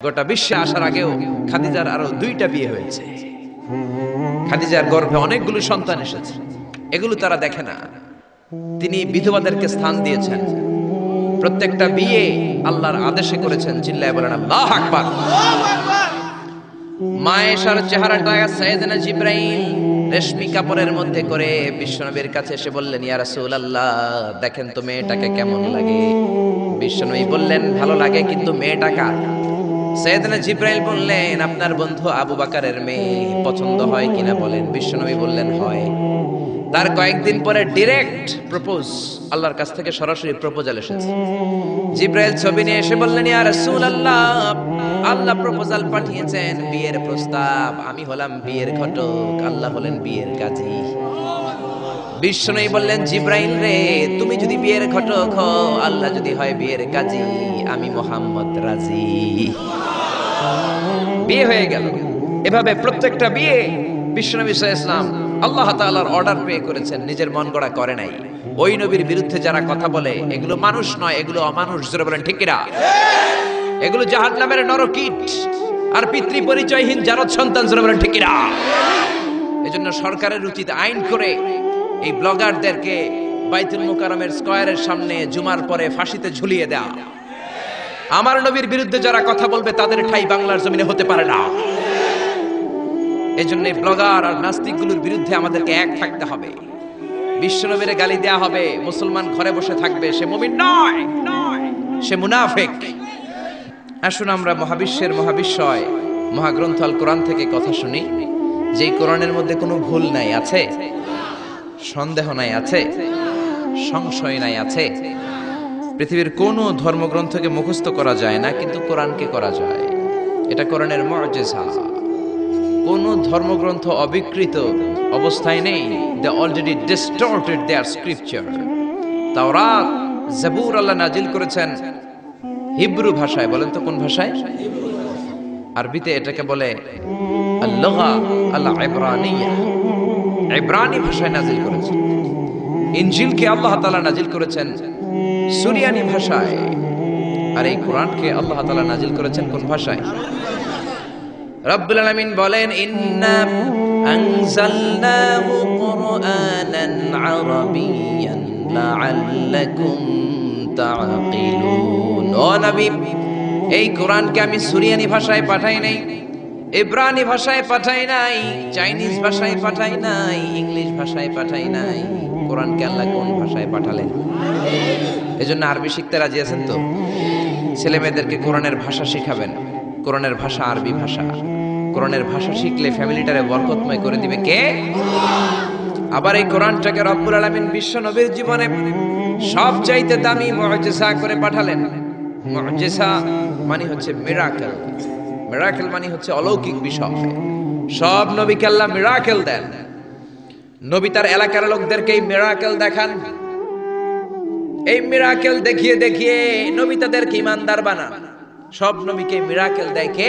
গোটা বিশ্বে আসার আগেও খাদিজার আরো 2টা বিয়ে হয়েছে। খাদিজার গর্ভে অনেকগুলো সন্তান এসেছে, এগুলো তারা দেখে না। তিনি বিধবাদেরকে স্থান দিয়েছেন, প্রত্যেকটা বিয়ে আল্লাহর আদেশে করেছেন। চিল্লায় বলেন আল্লাহু আকবার। মায়েশার চেহারাটা সাইয়েদনা জিবরাইল রেশমি কাপড়ের মধ্যে করে বিশ্বনবীর কাছে এসে বললেন, ইয়া রাসূলুল্লাহ, দেখেন তো মেয়েটাকে কেমন লাগে। বিশ্বনবী বললেন, ভালো লাগে, কিন্তু মেয়েটা কার? সাইয়েদনা জিবরাইল বললেন, আপনার বন্ধু আবু বকরের মেয়ে, পছন্দ হয় কিনা বলেন। বিশ্বনবী বললেন হয়। তার কয়েকদিন পরে ডাইরেক্ট প্রপোজ, আল্লাহর কাছ থেকে সরাসরি প্রপোজাল এসেছে। জিবরাইল ছবি নিয়ে এসে বললেন, ইয়া রাসূলুল্লাহ, আল্লাহ প্রপোজাল পাঠিয়েছেন, বিয়ের প্রস্তাব। আমি হলাম বিয়ের ঘটক, আল্লাহ হলেন বিয়ের কাজী। বিশ্বনবী বললেন, জিবরাইল রে, তুমি যদি বিয়ের ঘটক হও, আল্লাহ যদি হয় বিয়ের কাজী, আমি মুহাম্মদ রাজি। বিয়ে হয়ে গেল। এভাবে প্রত্যেকটা বিয়ে বিশ্বনবী সাল্লাল্লাহু আলাইহি ওয়াসাল্লাম আল্লাহ তাআলার অর্ডার পেয়ে করেছেন, নিজের মন গড়া করে নাই। ওই নবীর বিরুদ্ধে যারা কথা বলে, এগুলো মানুষ নয়, এগুলো অমানুষ। জোরে বলেন ঠিক কিনা? এগুলো জাহান্নামের নরকীট আর পিতৃ পরিচয়হীন জারদ সন্তান। জোরে বলেন ঠিক কিনা? এজন্য সরকারের উচিত আইন করে এই ব্লগারদেরকে বাইতুল মুকাররমের স্কয়ারের সামনে জুমার পরে ফাঁসিতে ঝুলিয়ে দেয়া। আমার নবীর বিরুদ্ধে যারা কথা বলবে, তাদের ঠাঁই বাংলার জমিনে হতে পারে না। এজন্য ব্লগার আর নাস্তিকগুলোর বিরুদ্ধে আমাদেরকে এক থাকতে হবে। বিশ্বনবীর গালি দেয়া হবে, মুসলমান ঘরে বসে থাকবে, সে মুমিন নয়, সে মুনাফিক। আসুন আমরা মহাবিশ্বের মহাবিশ্বয় মহাগ্রন্থ আল কোরআন থেকে কথা শুনি, যে কোরআনের মধ্যে কোনো ভুল নাই। আছে? সন্দেহ নাই? আছে? সংশয় নাই? আছে? পৃথিবীর কোনো ধর্মগ্রন্থকে মুখস্থ করা যায় না, কিন্তু কোরআনকে করা যায়। এটা কোরআনের মুআজিজা। কোন ধর্মগ্রন্থ অবিকৃত অবস্থায় নেই। They already distorted their scripture. তাওরাত, জাবুর আল্লাহ নাজিল করেছেন হিব্রু ভাষায়। বলেন তো কোন ভাষায়? আরবিতে এটাকে বলে আল-লুগা আল-ইবরানিয়া। ইবরানি ভাষায় নাজিল করেছেন। ইনজিলকে আল্লাহ তাআলা নাজিল করেছেন সুরিয়ানি ভাষায়। আর এই কোরআনকে আল্লাহ তাআলা নাজিল করেছেন কোন ভাষায়? রব্বুল আলামিন বলেন, ইন্না আনজালনাহু কুরআনান আরাবিয়্যান লাআল্লাকুম তাআকিলুন। ও নবী, এই কোরআনকে আমি সুরিয়ানি ভাষায় পাঠাই নাই, ইব্রানি ভাষায় পাঠাই নাই, চাইনিজ ভাষায় পাঠাই নাই, ইংলিশ ভাষায় পাঠাই নাই। কোরআনকে আল্লাহ কোন ভাষায় পাঠালেন? এজন্য আরবি শিখতে রাজি আছেন তো? ছেলে মেয়েদেরকে কোরআনের ভাষা শিখাবেন। কোরআনের ভাষা আরবি ভাষা। কোরআনের ভাষা শিখলে ফ্যামিলিটারে বরকতময় করে দিবে কে? আবার এই কোরআনটাকে রব্বুল আলামিন বিশ্ব নবীর জীবনে সবচাইতে দামি মুআজিজা করে পাঠালেন। মুআজিজা মানে হচ্ছে মিরাকেল। মিরাকেল মানে হচ্ছে অলৌকিক বিষয়। সব নবীকে আল্লাহ মিরাকেল দেন। নবী তার এলাকার লোকদেরকে এই মিরাকেল দেখান। এই মিরাকেল দেখিয়ে দেখিয়ে নবী তাদেরকে ঈমানদার বানান। সব নবীকে মিরাকেল দেখে।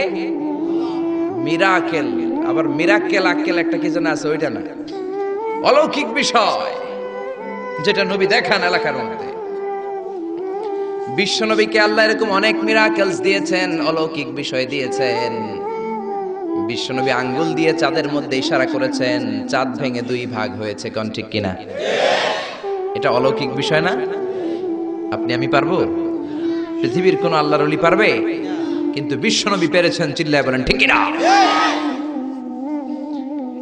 মিরাকেল, আবার মিরাকেল আক্কেল একটা কি যেন আছে, ওইটা না, অলৌকিক বিষয় যেটা নবী দেখান এলাকার মধ্যে। বিশ্ব নবীকে আল্লাহ এরকম অনেক মিরাকেলস দিয়েছেন, অলৌকিক বিষয় দিয়েছেন। বিশ্ব নবী আঙ্গুল দিয়ে চাঁদের মধ্যে ইশারা করেছেন, চাঁদ ভেঙে 2 ভাগ হয়েছে। কোন ঠিক কিনা? এটা অলৌকিক বিষয় না? আপনি আমি পারবো? পৃথিবীর কোন আল্লাহর ওলি পারবে? কিন্তু বিশ্বনবী পেরেছেন। চিল্লায় বলেন ঠিক কিনা?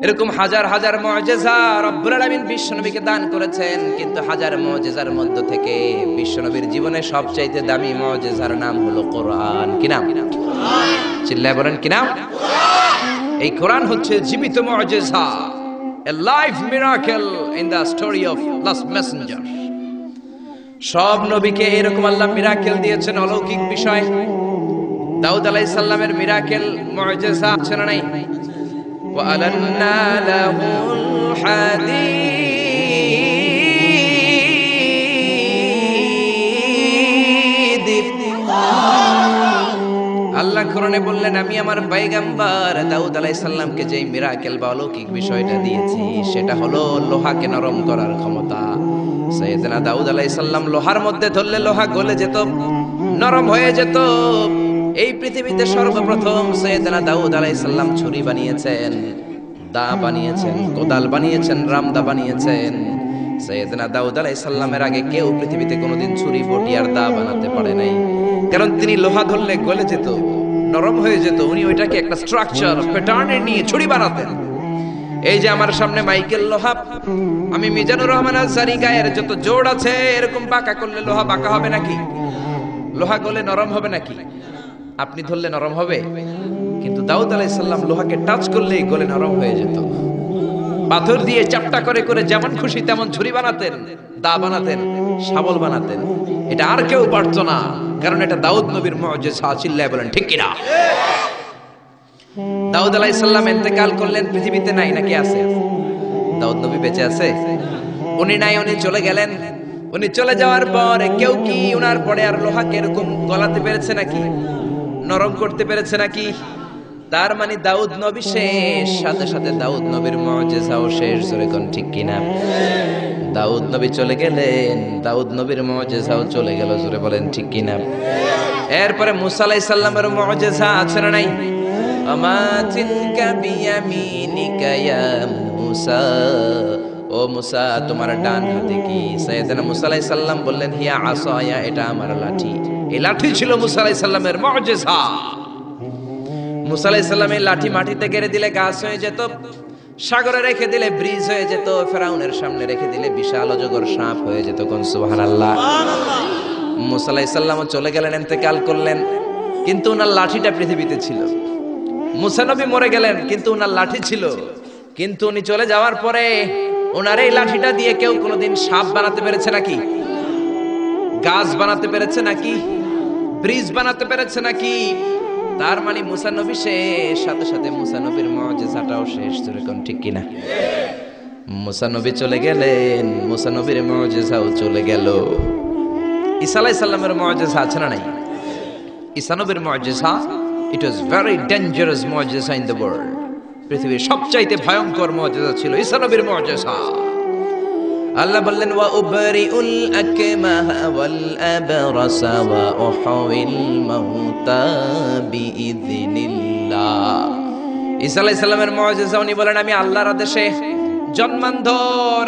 এরকম হাজার হাজার মুআজিজা রব্বুল আলামিন বিশ্বনবীকে দান করেছেন। কিন্তু হাজার মুআজিজার মধ্য থেকে বিশ্বনবীর জীবনে সবচাইতে দামি মুআজিজার নাম হলো কোরআন। কি নাম? চিল্লায় বলেন কি নাম? এই কোরআন হচ্ছে জীবিত মুআজিজা, a live miracle in the story of last messenger. সব নবীকে এরকম আল্লাহ মিরাকেল দিয়েছেন, অলৌকিক বিষয়। দাউদ আলাইহিস সালামের মিরাকেল মুআজিজা আছে না নাই? ওয়া আলান্না লাহুল হাদীদ। আল্লাহ কোরআনে বললেন, আমি আমার পয়গম্বর দাউদ আলাইহিস সালামকে যে মিরাকেল বা অলৌকিক বিষয়টা দিয়েছি, সেটা হলো লোহাকে নরম করার ক্ষমতা। সাইয়েদনা দাউদ আলাইহিস সালাম লোহার মধ্যে ধরলে লোহা গলে যেত, নরম হয়ে যেত। এই পৃথিবীতে সর্বপ্রথম সৈয়দনা দাউদ আলাইহিস সালাম ছুরি বানিয়েছেন, দা বানিয়েছেন, কোদাল বানিয়েছেন, রামদা বানিয়েছেন। সৈয়দনা দাউদ আলাইহিস সালামের আগে কেউ পৃথিবীতে কোনোদিন ছুরি, বটি আর দা বানাতে পারে নাই। কারণ তিনি লোহা ধরলে গলে যেত, নরম হয়ে যেত। উনি ওইটাকে একটা স্ট্রাকচার প্যাটার্নে নিয়ে ছুরি বানাতেন। এই যে আমার সামনে মাইকেল লোহা, আমি মিজানুর রহমান আনসারী গায়ের যত জোড় আছে এরকম বাঁকা করলে লোহা বাঁকা হবে নাকি? লোহা গলে নরম হবে নাকি? আপনি ধরলে নরম হবে? কিন্তু দাউদ আলাইহিস সালাম লোহাকে টাচ করলেই গলে নরম হয়ে যেত। পাথর দিয়ে চাপটা করে করে যেমন খুশি তেমন ছুরি বানাতেন, দা বানাতেন, শাবল বানাতেন। এটা আর কেউ পারতো না, কারণ এটা দাউদ নবীর মুজিজা। চিল্লায় বলেন ঠিক কিনা? দাউদ আলাইহিস সালাম ইন্তেকাল করলেন, পৃথিবীতে নাই নাকি আছে? দাউদ নবী বেঁচে আছে? উনি নাই, উনি চলে গেলেন। উনি চলে যাওয়ার পর কেউ কি উনার পরে আর লোহাকে এরকম গলাতে পেরেছে নাকি? নরম করতে পেরেছে নাকি? তার মানে দাউদ নবী শেষ, সাথে সাথে দাউদ নবীর মুজিজাও শেষ। জোরে কোন ঠিক কিনা? দাউদ নবী চলে গেলেন, দাউদ নবীর মুজিজাও চলে গেল। জোরে বলেন ঠিক কিনা? এরপরে মুসা আলাইহিস সালামের মুজিজা আছে না নাই? আমা তিলকা বিয়ামিনিকা ইয়া মুসা, ও মুসা তোমার ডান হাতে কি? সাইয়েদনা মুসা আলাইহিস সালাম বললেন হিয়া আসায়া, এটা আমার লাঠি। এই লাঠি ছিল মুসা আলাইহিস সালামের মুজিজা। মুসা আলাইহিস সালাম এই লাঠি মাটিতে গেড়ে দিলে গাছ হয়ে যেত, সাগরে রেখে দিলে ব্রিজ হয়ে যেত, ফেরাউনের সামনে রেখে দিলে বিশাল অজগর সাপ হয়ে যেত। কোন সুবহানাল্লাহ। মুসা আলাইহিস সালাম চলে গেলেন, ইন্তেকাল করলেন, কিন্তু ওনার লাঠিটা পৃথিবীতে ছিল। মুসা নবী মরে গেলেন, কিন্তু ওনার লাঠি ছিল। কিন্তু উনি চলে যাওয়ার পরে ওনার এই লাঠিটা দিয়ে কেউ কোনোদিন সাপ বানাতে পেরেছে নাকি? গাছ বানাতে পেরেছে নাকি? ব্রিজ বানাতে পেরেছে নাকি? তার মানে মুসা নবী শেষ, সাথে সাথে মুসা নবীর মুজিজাটাও শেষ। জোরে কোন ঠিক কিনা? মুসা নবী চলে গেলেন, মুসা নবীর মুজিজাও চলে গেল। ঈসা আলাইহিস সালামের মুজিজা আছে না নাই? ঈসা নবীর মুজিজা, it was very dangerous মুজিজা in the world. পৃথিবীর সবচাইতে ভয়ঙ্কর মুজিজা ছিল ঈসা নবীর মুজিজা। আল্লাহ বললেন ওয়া উবরিউল আকমাহা ওয়াল আবরাসা ওয়া উহয়িল মাউতা বিইযনিল্লাহ। ঈসা আলাইহিস সালামের মুজিজা, উনি বলেন আমি আল্লাহর আদেশে জন্মান্ধ,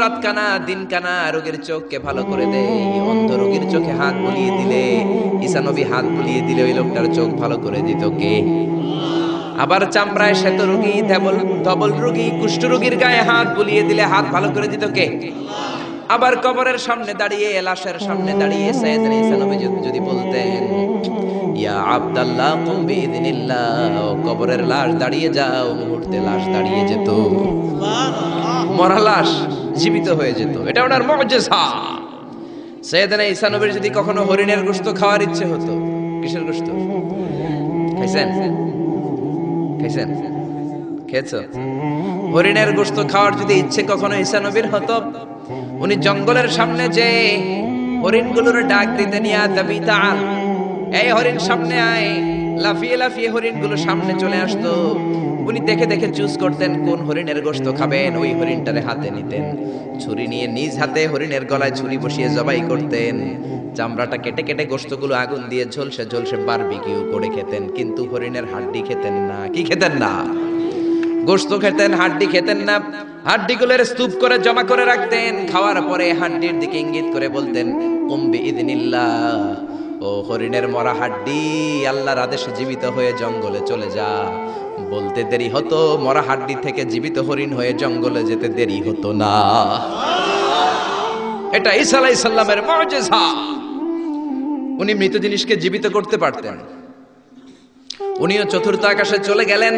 রাতকানা, দিনকানা রোগীর চোখকে ভালো করে দেই। অন্ধ রোগীর চোখে হাত বুলিয়ে দিলে, ঈসা নবী হাত বুলিয়ে দিলে ওই লোকটার চোখ ভালো করে দিত কে? আবার চামড়ায় শ্বেত রোগী, ধবল রোগী, কুষ্ঠ রোগীর গায়ে হাত বুলিয়ে দিলে হাত ভালো করে দিত কে? আবার কবরের সামনে দাঁড়িয়ে, লাশের সামনে দাঁড়িয়ে সাইয়েদনা ঈসা নবী যদি বলতেন ইয়া আব্দাল্লাহ কুম বিইযনিল্লাহ, কবরের লাশ দাঁড়িয়ে যাও, মুহূর্তে লাশ দাঁড়িয়ে যেত। মরা লাশ জীবিত হয়ে যেত। এটা ওনার মুজিজা। সাইয়েদনা ঈসা নবীর যদি কখনো হরিণের গোশত খাওয়ার ইচ্ছে হতো, কিসের গোশত খাইছেন? খাইছেন? খেয়েছো? হরিণের গোশত খাওয়ার যদি ইচ্ছে কখনো ঈসা নবীর হতো, উনি জঙ্গলের সামনে যে হরিণগুলোর ডাক দিতেন ইয়া দাবি তাআল, এই হরিণ সামনে আয়। লাফিয়ে লাফিয়ে হরিণগুলো সামনে চলে আসতো। উনি দেখে দেখে চুজ করতেন কোন হরিণের গোশত খাবেন, ওই হরিণটারে হাতে নিতেন। ছুরি নিয়ে নিজ হাতে হরিণের গলায় ছুরি বসিয়ে জবাই করতেন। চামড়াটা কেটে কেটে গোশতগুলো আগুন দিয়ে ঝলসে ঝলসে বারবিকিউ করে খেতেন। কিন্তু হরিণের হাড্ডি খেতেন না। কি খেতেন না? গোশত খেতেন, হাড্ডি খেতেন না। হাড্ডিগুলোর স্তূপ করে জমা করে রাখতেন। খাওয়ার পরে হাড্ডির দিকে ইঙ্গিত করে বলতেন কুম বিইযনিল্লাহ, ও হরিণের মরা হাড্ডি, আল্লাহর আদেশে জীবিত হয়ে জঙ্গলে চলে যা। বলতে দেরি হতো, মরা হাড্ডি থেকে জীবিত হরিণ হয়ে জঙ্গলে যেতে দেরি হতো না। এটা ঈসা আলাইহিস সালামের মুজিজা। উনি মৃত জিনিসকে জীবিত করতে পারতেন। উনিও চতুর্থ আকাশে চলে গেলেন।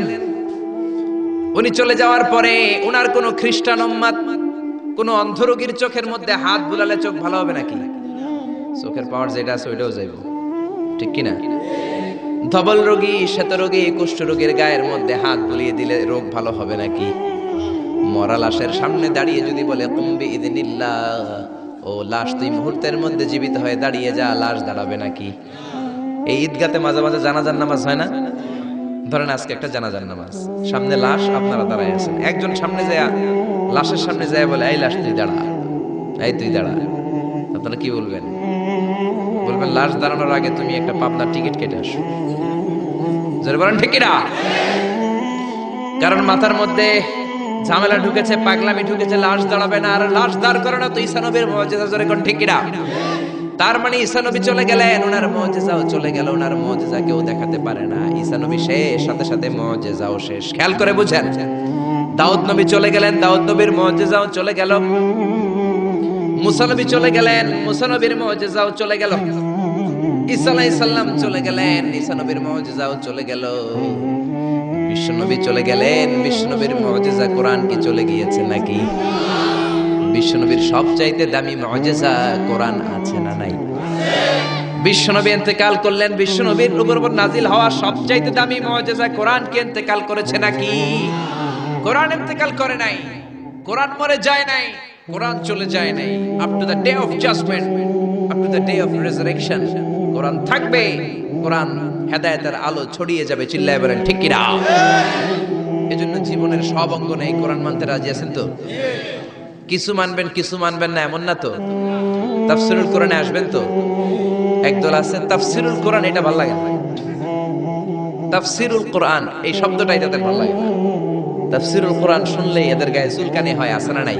উনি চলে যাওয়ার পরে উনার কোন খ্রিস্টান উম্মাত কোন অন্ধ রোগীর চোখের মধ্যে হাত বুলালে চোখ ভালো হবে নাকি? চোখের পাওয়ার যেটা আছে ওইটাও যাইব, ঠিক কিনা? ধবল রোগী, শ্বেত রোগী, কুষ্ঠ রোগীর গায়ের মধ্যে হাত বুলিয়ে দিলে রোগ ভালো হবে নাকি? মরা লাশের সামনে দাঁড়িয়ে যদি বলে কুম বিইযনিল্লাহ, ও লাশ তুই মুহূর্তের মধ্যে জীবিত হয়ে দাঁড়িয়ে যা, লাশ দাঁড়াবে নাকি? এই ঈদগাতে মাঝে মাঝে জানাজার নামাজ হয় না? ধরেন আজকে একটা জানাজার নামাজ, সামনে লাশ, আপনারা দাঁড়ায় আছেন। একজন সামনে যায়, লাশের সামনে যায় বলে এই লাশ তুই দাঁড়া, এই তুই দাঁড়া। আপনারা কি বলবেন? বলবেন লাশ দাঁড়ানোর আগে তুমি একটা পাবনার টিকিট কেটে আসো। জোরে বলেন ঠিক কিনা? কারণ মাথার মধ্যে ঝামেলা ঢুকেছে, পাগলামি ঢুকেছে, লাশ দাঁড়াবে না, আর লাশ দাঁড় করে না তো ঈসা নবীর মুজিজা। জোরে কোন ঠিক কিনা? তার মানে ঈসা নবী চলে গেলেন, ওনার মুজিজাও চলে গেল, ওনার মুজিজা কেউ দেখাতে পারে না। ঈসা নবী শেষ, সাথে সাথে মুজিজাও শেষ। খেয়াল করে বুঝেন, দাউদ নবী চলে গেলেন, দাউদ নবীর মুজিজাও চলে গেল। মুসা নবী চলে গেলেন, মুসা নবীর মুজিজাও চলে গেল। ঈসা আলাইহিস সালাম চলে গেলেন, ঈসা নবীর মুজিজাও চলে গেল। বিশ্বনবী চলে গেলেন, বিশ্বনবীর মুজিজা কোরআন কি চলে গিয়েছে নাকি? বিশ্বনবীর সবচাইতে দামি মুজিজা কোরআন আছে না নাই? বিশ্বনবী ইন্তেকাল করলেন, বিশ্বনবীর উপর নাজিল হওয়া সবচাইতে দামি মুজিজা কোরআন কি ইন্তেকাল করেছে নাকি? কোরআন ইন্তেকাল করে নাই, কোরআন মরে যায় নাই, কোরআন চলে যায় নাই। Up to the day of judgment, up to the day of resurrection কোরআন থাকবে। কোরআন হেদায়েতের আলো ছড়িয়ে যাবে। চিল্লায় বলেন ঠিক কিনা? এজন্য জীবনের সব অঙ্গনে এই কোরআন মানতে রাজি আছেন তো? কিছু মানবেন, কিছু মানবেন না এমন না তো? তাফসীরুল কোরআনে আসবেন তো? একদল আছে তাফসীরুল কোরআন, এটা ভালো লাগে না। তাফসীরুল কোরআন এই শব্দটাই তাদের ভালো লাগে না। তাফসীরুল কোরআন শুনলেই এদের গায়ে চুলকানি হয়, আছে না নাই?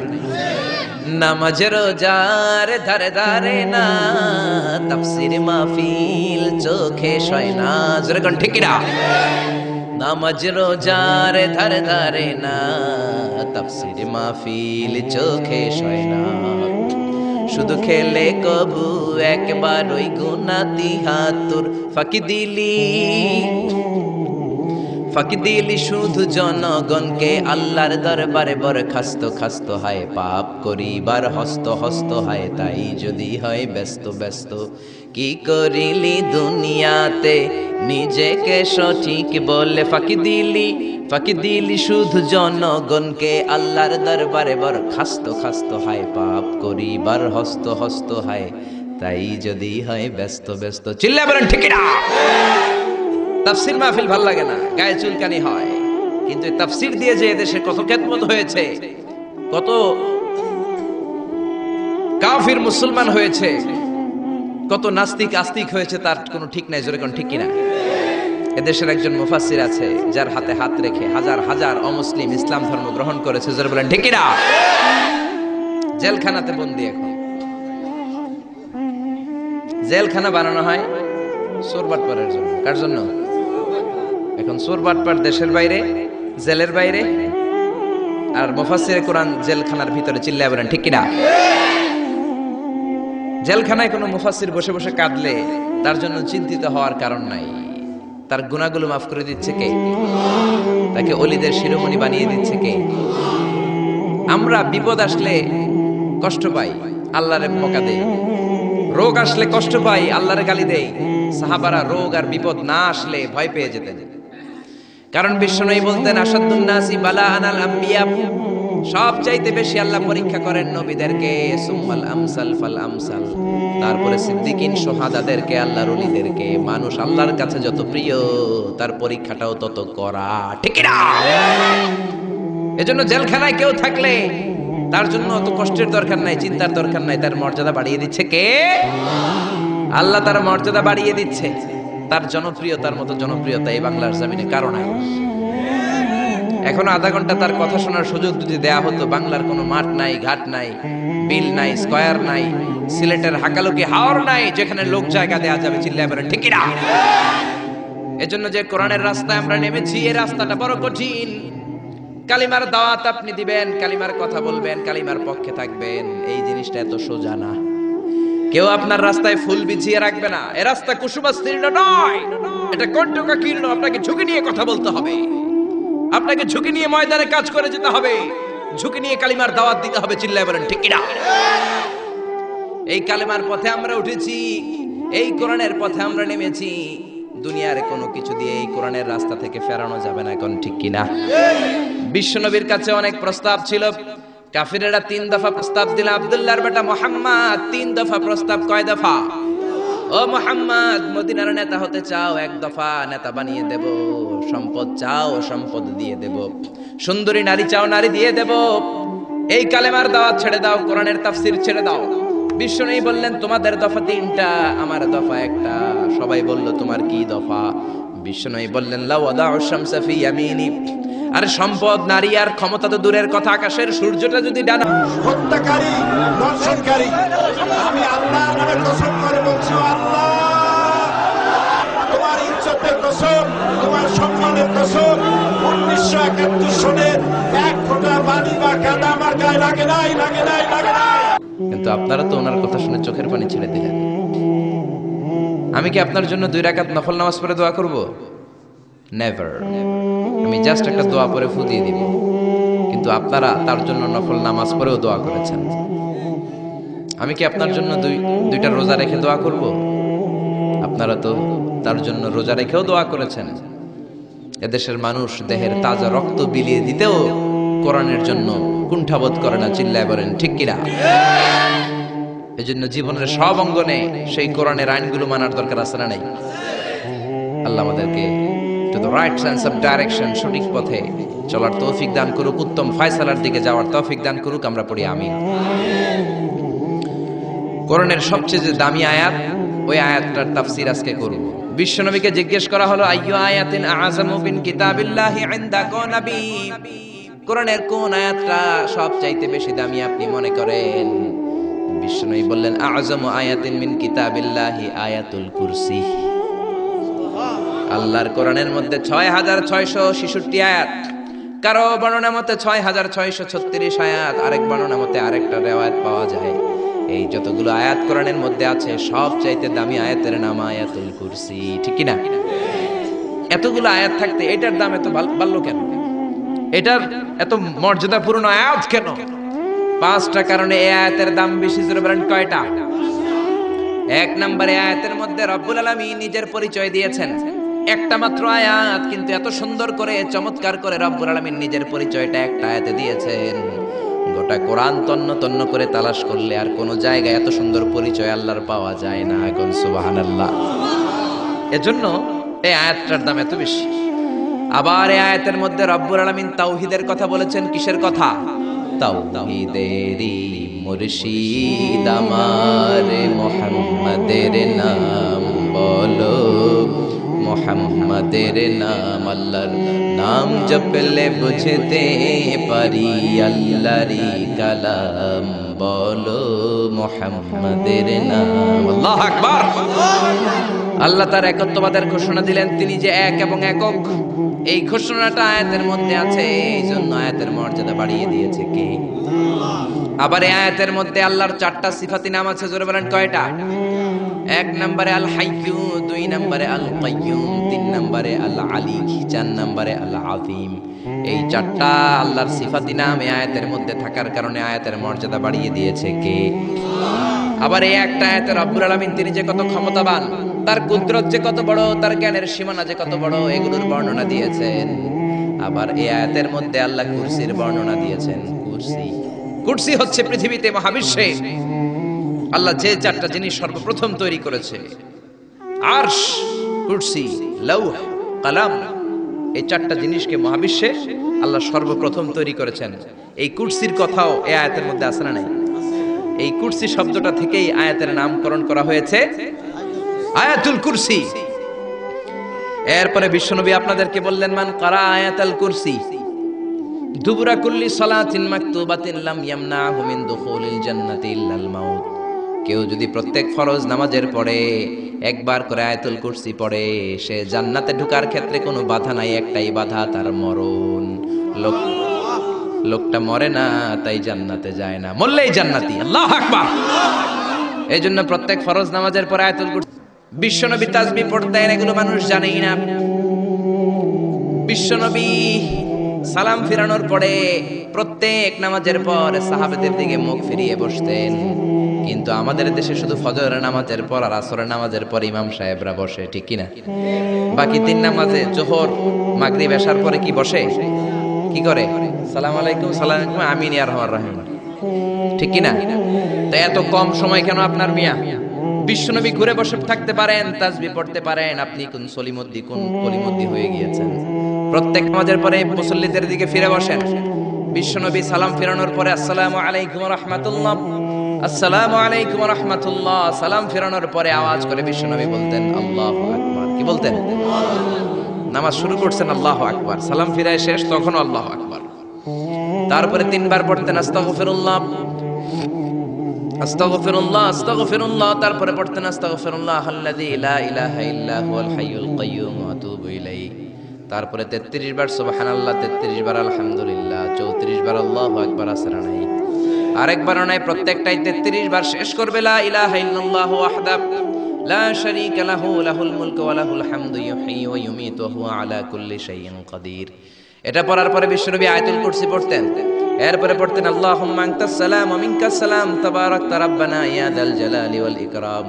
নামাজ রোজার ধারে ধারে না, তাফসীর মাহফিল চোখে শয় না। জোরে কোন ঠিক কিনা? নামাজ রোজার ধারে ধারে না, তাফসীর মাহফিল চোখে শয় না। শুধু খেলে কবু একবার ওই গুনাতি হাতুর ফাঁকি দিলি, ফাঁকি দিলি শুধু জনগণকে। আল্লাহর দরবারে বরখাস্ত খাস্ত হায়, পাপ করিবার হস্ত হস্ত হায়। তাই যদি হয় ব্যস্ত ব্যস্ত, কি করিলি দুনিয়াতে নিজেকে সঠিক বলে। ফাঁকি দিলি শুধু জনগণকে। আল্লাহর দরবারে বরখাস্ত খাস্ত হায়, পাপ করিবার হস্ত হস্ত হায়। তাই যদি হয় ব্যস্ত ব্যস্ত। চিল্লা বলেন ঠিক না? তাফসীর মাহফিল ভাল লাগে না, গায়ে চুলকানি হয়। কিন্তু এই তাফসীর দিয়ে যে এদেশে কত খেদমত হয়েছে, কত কাফির মুসলমান হয়েছে, কত নাস্তিক আস্তিক হয়েছে, তার কোনো ঠিক নাই। জোরে কোন ঠিক কিনা? এদেশের একজন মুফাসসির আছে যার হাতে হাত রেখে হাজার হাজার অমুসলিম ইসলাম ধর্ম গ্রহণ করেছে। জোরে বলেন ঠিক কিনা? জেলখানাতে বন্দী। এখন জেলখানা বানানো হয় চোর বাটপারের জন্য। কার জন্য? এখন চোর বাটপার দেশের বাইরে, জেলের বাইরে, আর মুফাসসিরে কোরআন জেলখানার ভিতরে। চিল্লায় বলেন ঠিক কিনা? জেলখানায় কোনো মুফাসসির বসে বসে কাঁদলে তার জন্য চিন্তিত হওয়ার কারণ নাই। তার গুনাহগুলো মাফ করে দিচ্ছে কে? তাকে ওলিদের শিরোমণি বানিয়ে দিচ্ছে কে? আমরা বিপদ আসলে কষ্ট পাই, আল্লাহরে বকা দেই। রোগ আসলে কষ্ট পাই, আল্লাহরে গালি দেই। সাহাবারা রোগ আর বিপদ না আসলে ভয় পেয়ে যেতেন। কারণ বিশ্বনবী বলতেন, আসাদুন নাসি বালাআন আল আম্বিয়া, সবচাইতে বেশি আল্লাহ পরীক্ষা করেন নবীদেরকে। সুম্মাল আমসাল ফাল আমসাল, তারপরে সিদ্দিকিন শুহাদাদেরকে, আল্লাহর ওলিদেরকে। মানুষ আল্লাহর কাছে যত প্রিয়, তার পরীক্ষাটাও তত করা। ঠিক না? এজন্য জেলখানায় কেউ থাকলে তার জন্য অত কষ্টের দরকার নাই, চিন্তার দরকার নাই। তার মর্যাদা বাড়িয়ে দিচ্ছে কে? আল্লাহ তার মর্যাদা বাড়িয়ে দিচ্ছে। তার জনপ্রিয়তার মতো জনপ্রিয়তা এই বাংলার জমিনে কারো নাই। এখনো আধা ঘন্টা তার কথা শোনার সুযোগ যদি দেয়া হতো, বাংলার কোনো মাঠ নাই, ঘাট নাই, বিল নাই, স্কয়ার নাই, সিলেটের হাকালুকি হাওর নাই যেখানে লোক জায়গা দেয়া যাবে। চিল্লায় বলেন ঠিক না? এজন্য যে কোরআনের রাস্তায় আমরা নেমেছি, এই রাস্তাটা বড় কঠিন। কালিমার দাওয়াত আপনি দিবেন, কালিমার কথা বলবেন, কালিমার পক্ষে থাকবেন, এই জিনিসটা এত সোজা না। কেউ আপনার রাস্তায় ফুল বিছিয়ে রাখবে না। এ রাস্তা কুসুমাস্তীর্ণ নয়, এটা কণ্টকাকীর্ণ। আপনাকে ঝুঁকি নিয়ে কথা বলতে হবে, আপনাকে ঝুঁকি নিয়ে ময়দানে কাজ করে যেতে হবে, ঝুঁকি নিয়ে কালিমার দাওয়াত দিতে হবে। চিল্লায় বলেন ঠিক কিনা? এই কালিমার পথে আমরা উঠেছি, এই কোরআনের পথে আমরা নেমেছি। দুনিয়ার কোনো কিছু দিয়ে এই কোরআনের রাস্তা থেকে ফেরানো যাবে না। এখন ঠিক কিনা? বিশ্বনবীর কাছে অনেক প্রস্তাব ছিল। কাফিরেরা 3 দফা প্রস্তাব দিল। আব্দুল্লাহর বেটা মুহাম্মদ 3 দফা প্রস্তাব। কয় দফা? ও মুহাম্মদ, মদিনার নেতা হতে চাও? 1 দফা, নেতা বানিয়ে দেব। সম্পদ চাও? সম্পদ দিয়ে দেব। সুন্দরী নারী চাও? নারী দিয়ে দেব। এই কালেমার দাওয়াত ছেড়ে দাও, কোরআনের তাফসীর ছেড়ে দাও। বিশ্বনবী বললেন, তোমাদের দফা 3টা, আমার দফা 1টা। সবাই বলল, তোমার কি দফা? বিষ্ণু বললেন লা ওয়াদাউ শামসা ফি ইয়ামিনি, আর সম্পদ, নারী আর ক্ষমতা তো দূরের কথা, আকাশের সূর্যটা যদি ডানা হত্যাকারী, ধর্ষণকারী, আমি আল্লাহ নামে কসম করে বলছি, আল্লাহ তোমার ইজ্জতের কসম, তোমার সম্মানের কসম, 1971 সনের এক ফোঁটা পানি বা কাদা আমার গায়ে লাগে নাই, লাগে নাই, লাগে নাই। কিন্তু আপনারা তো ওনার কথা শুনে চোখের পানি ছেড়ে দিলেন। আমি কি আপনার জন্য 2 রাকাত নফল নামাজ পড়ে দোয়া করব? নেভার। আমি জাস্ট একটা দোয়া পড়ে ফু দিয়ে দিব। কিন্তু আপনারা তার জন্য নফল নামাজ পড়েও দোয়া করেছেন। আমি কি আপনার জন্য দুইটা রোজা রেখে দোয়া করব? আপনারা তো তার জন্য রোজা রেখেও দোয়া করেছেন। এদেশের মানুষ দেহের তাজা রক্ত বিলিয়ে দিতেও কোরআনের জন্য কুণ্ঠাবোধ করে না, চিল্লায় বলেন ঠিক কিনা? এজন্য জীবনের সব অঙ্গনে সেই কোরআনের আইনগুলো মানার দরকার আছে না নাই? আল্লাহ আমাদেরকে to the right sense of direction, সঠিক পথে চলার তৌফিক দান করুক, উত্তম ফয়সালার দিকে যাওয়ার তৌফিক দান করুক। আমরা পড়ি আমিন। কোরআনের সবচেয়ে যে দামি আয়াত, ওই আয়াতটার তাফসীর আজকে করব। বিশ্বনবীকে জিজ্ঞেস করা হলো আইয়ু আয়াতিন আযামু মিন কিতাবিল্লাহি ইনদাকা নবী, কোরআনের কোন আয়াতটা সবচাইতে বেশি দামি আপনি মনে করেন? বিশ্বনবী বললেন আযমু আয়াতিন মিন কিতাবিল্লাহি আয়াতুল কুরসি। আল্লাহর কোরআনের মধ্যে 6666 আয়াত, কারো বর্ণনা মতে 6636 আয়াত, আরেক বর্ণনা মতে আরেকটা রিওয়ায়াত পাওয়া যায়। এই যতগুলো আয়াত কোরআনের মধ্যে আছে, সবচাইতে দামি আয়াতের নাম আয়াতুল কুরসি, ঠিক কি না? এতগুলো আয়াত থাকতে এটার দাম এত বাড়লো কেন? এটার এত মর্যাদাপূর্ণ আয়াত কেন? 5টা কারণে এই আয়াতের দাম বেশি। জোরে বলেন কয়টা? 1 নম্বরে আয়াতের মধ্যে রব্বুল আলামিন নিজের পরিচয় দিয়েছেন। একটা মাত্র আয়াত, কিন্তু এত সুন্দর করে চমৎকার করে রব্বুল আলামিন নিজের পরিচয়টা একটা আয়াতে দিয়েছেন। গোটা কোরআন তন্ন তন্ন করে তালাশ করলে আর কোন জায়গায় এত সুন্দর পরিচয় আল্লাহর পাওয়া যায় না। এখন সুবহানাল্লাহ। এজন্য এই আয়াতটার দাম এত বেশি। আবার এই আয়াতের মধ্যে রব্বুল আলামিন তাওহীদের কথা বলেছেন। কিসের কথা? তাওহীদেরই মুর্শিদ আমার মুহাম্মাদের নাম বলো, মুহাম্মাদের নাম, আল্লাহর নাম জপলে বুঝতে পারি আল্লাহরই কালাম বলো, মুহাম্মাদের নাম। আল্লাহু আকবার। আল্লাহ তার একত্ববাদের ঘোষণা দিলেন, তিনি যে এক এবং একক। এই ঘোষণাটা আয়াতের মধ্যে আছে, এই জন্য আয়াতের মর্যাদা বাড়িয়ে দিয়েছে কে? আবার এই আয়াতের মধ্যে আল্লাহর 4টা সিফাতি নাম আছে। জোরে বলেন কয়টা? 1 নম্বরে আল হাইয়্যু, 2 নম্বরে আল কাইয়্যুম, 3 নম্বরে আল আলী, 4 নম্বরে আল আযীম। এই 4টা আল্লাহর সিফাতি নাম এই আয়াতের মধ্যে থাকার কারণে আয়াতের মর্যাদা বাড়িয়ে দিয়েছে কে? আবার এই একটা আয়াতে রব্বুল আলামিন তিনি যে কত ক্ষমতাবান, তার কুদরত যে কত বড়, তার জ্ঞানের সীমানা যে কত বড়, এগুলোর বর্ণনা দিয়েছেন। আবার এই আয়াতের মধ্যে আল্লাহ কুরসির বর্ণনা দিয়েছেন। কুরসি হচ্ছে পৃথিবীতে, মহাবিশ্বে আল্লাহ যে 4টা জিনিস সর্বপ্রথম তৈরি করেছে, আরশ, কুরসি, লৌহ, কলম, এই 4টা জিনিসকে মহাবিশ্বে আল্লাহ সর্বপ্রথম তৈরি করেছেন। এই কুরসির কথাও এই আয়াতের মধ্যে আছে না নাই? এই কুরসি শব্দটা থেকেই আয়াতের নামকরণ করা হয়েছে আয়াতুল কুরসি। এরপরে বিশ্বনবী আপনাদেরকে বললেন মান কারা আয়াতুল কুরসি দুবুরা কুল্লি সালাতিন মাকতুবাতিন লাম ইয়ামনাহু মিন দুখুলিল জান্নাতি ইল্লাল মাউত। কেউ যদি প্রত্যেক ফরজ নামাজের পরে একবার করে আয়াতুল কুরসি পড়ে, সে জান্নাতে ঢোকার ক্ষেত্রে কোনো বাধা নাই, একটাই বাধা, তার মরণ। লোকটা মরে না, তাই জান্নাতে যায় না, মরলেই জান্নাতি। আল্লাহু আকবার। এইজন্য প্রত্যেক ফরজ নামাজের পরে আয়াতুল কুরসি। বিশ্বনবী তাসবিহ পড়তেন, এগুলো মানুষ জানেই না। বিশ্বনবী সালাম ফিরানোর পরে প্রত্যেক নামাজের পর সাহাবাদের দিকে মুখ ফিরিয়ে বসতেন। কিন্তু আমাদের দেশে শুধু ফজরের নামাজের পর আর আসরের নামাজের পর ইমাম সাহেবরা বসে, ঠিক কিনা? বাকি 3 নামাজে জোহর, মাগরিব, এশার পরে কি বসে? কি করে? সালাম আলাইকুম, সালাম আলাইকুম, আমিন ইয়া রাহমান রাহিম, ঠিক কিনা? তো এত কম সময় কেন আপনার মিয়া? বিশ্বনবী ঘুরে বসে থাকতে পারেন, তাসবিহ পড়তে পারেন, আপনি কোন সলিমুদ্দি, কোন কলিমুদ্দি হয়ে গিয়েছেন। প্রত্যেক নামাজের পরে মুসল্লিদের দিকে ফিরে বসেন। বিশ্বনবী সালাম ফিরানোর পরে আসসালামু আলাইকুম ওয়া রাহমাতুল্লাহ, আসসালামু আলাইকুম ওয়া রাহমাতুল্লাহ, সালাম ফিরানোর পরে আওয়াজ করে বিশ্বনবী বলতেন আল্লাহু আকবার। কি বলতেন? নামাজ শুরু করছেন আল্লাহু আকবার, সালাম ফিরায় শেষ তখন আল্লাহু আকবার। তারপরে 3 বার পড়তেন আস্তাগফিরুল্লাহ আস্তাগফিরুল্লাহ আস্তাগফিরুল্লাহ, তারপরে পড়তেন আস্তাগফিরুল্লাহ আল্লাযী লা ইলাহা ইল্লা হুয়াল হাইয়ুল কাইয়্যুম ওয়া আতুবু ইলাইহি। তারপরে 33 বার সুবহানাল্লাহ, 33 বার আলহামদুলিল্লাহ, 34 বার আল্লাহু আকবার। আসরা নাই, আরেকবার নাই, প্রত্যেকটাই 33 বার শেষ করবে লা ইলাহা ইল্লাল্লাহু ওয়াহদাহু লা শারীকা লাহু লাহুল মুলকু ওয়া লাহুল হামদু ইউহয়ী ওয়া ইউমীতু ওয়া হুয়া আলা কুল্লি শাইইন কাদির। এটা পড়ার পরে বিশ্বনবী আয়াতুল কুরসি পড়তেন। এরপরে পড়তেন আল্লাহুম্মা আনতাস সালাম ওয়া মিনকাস সালাম তাবারাকতা রাব্বানা ইয়া যাল জালালি ওয়াল ইকরাম।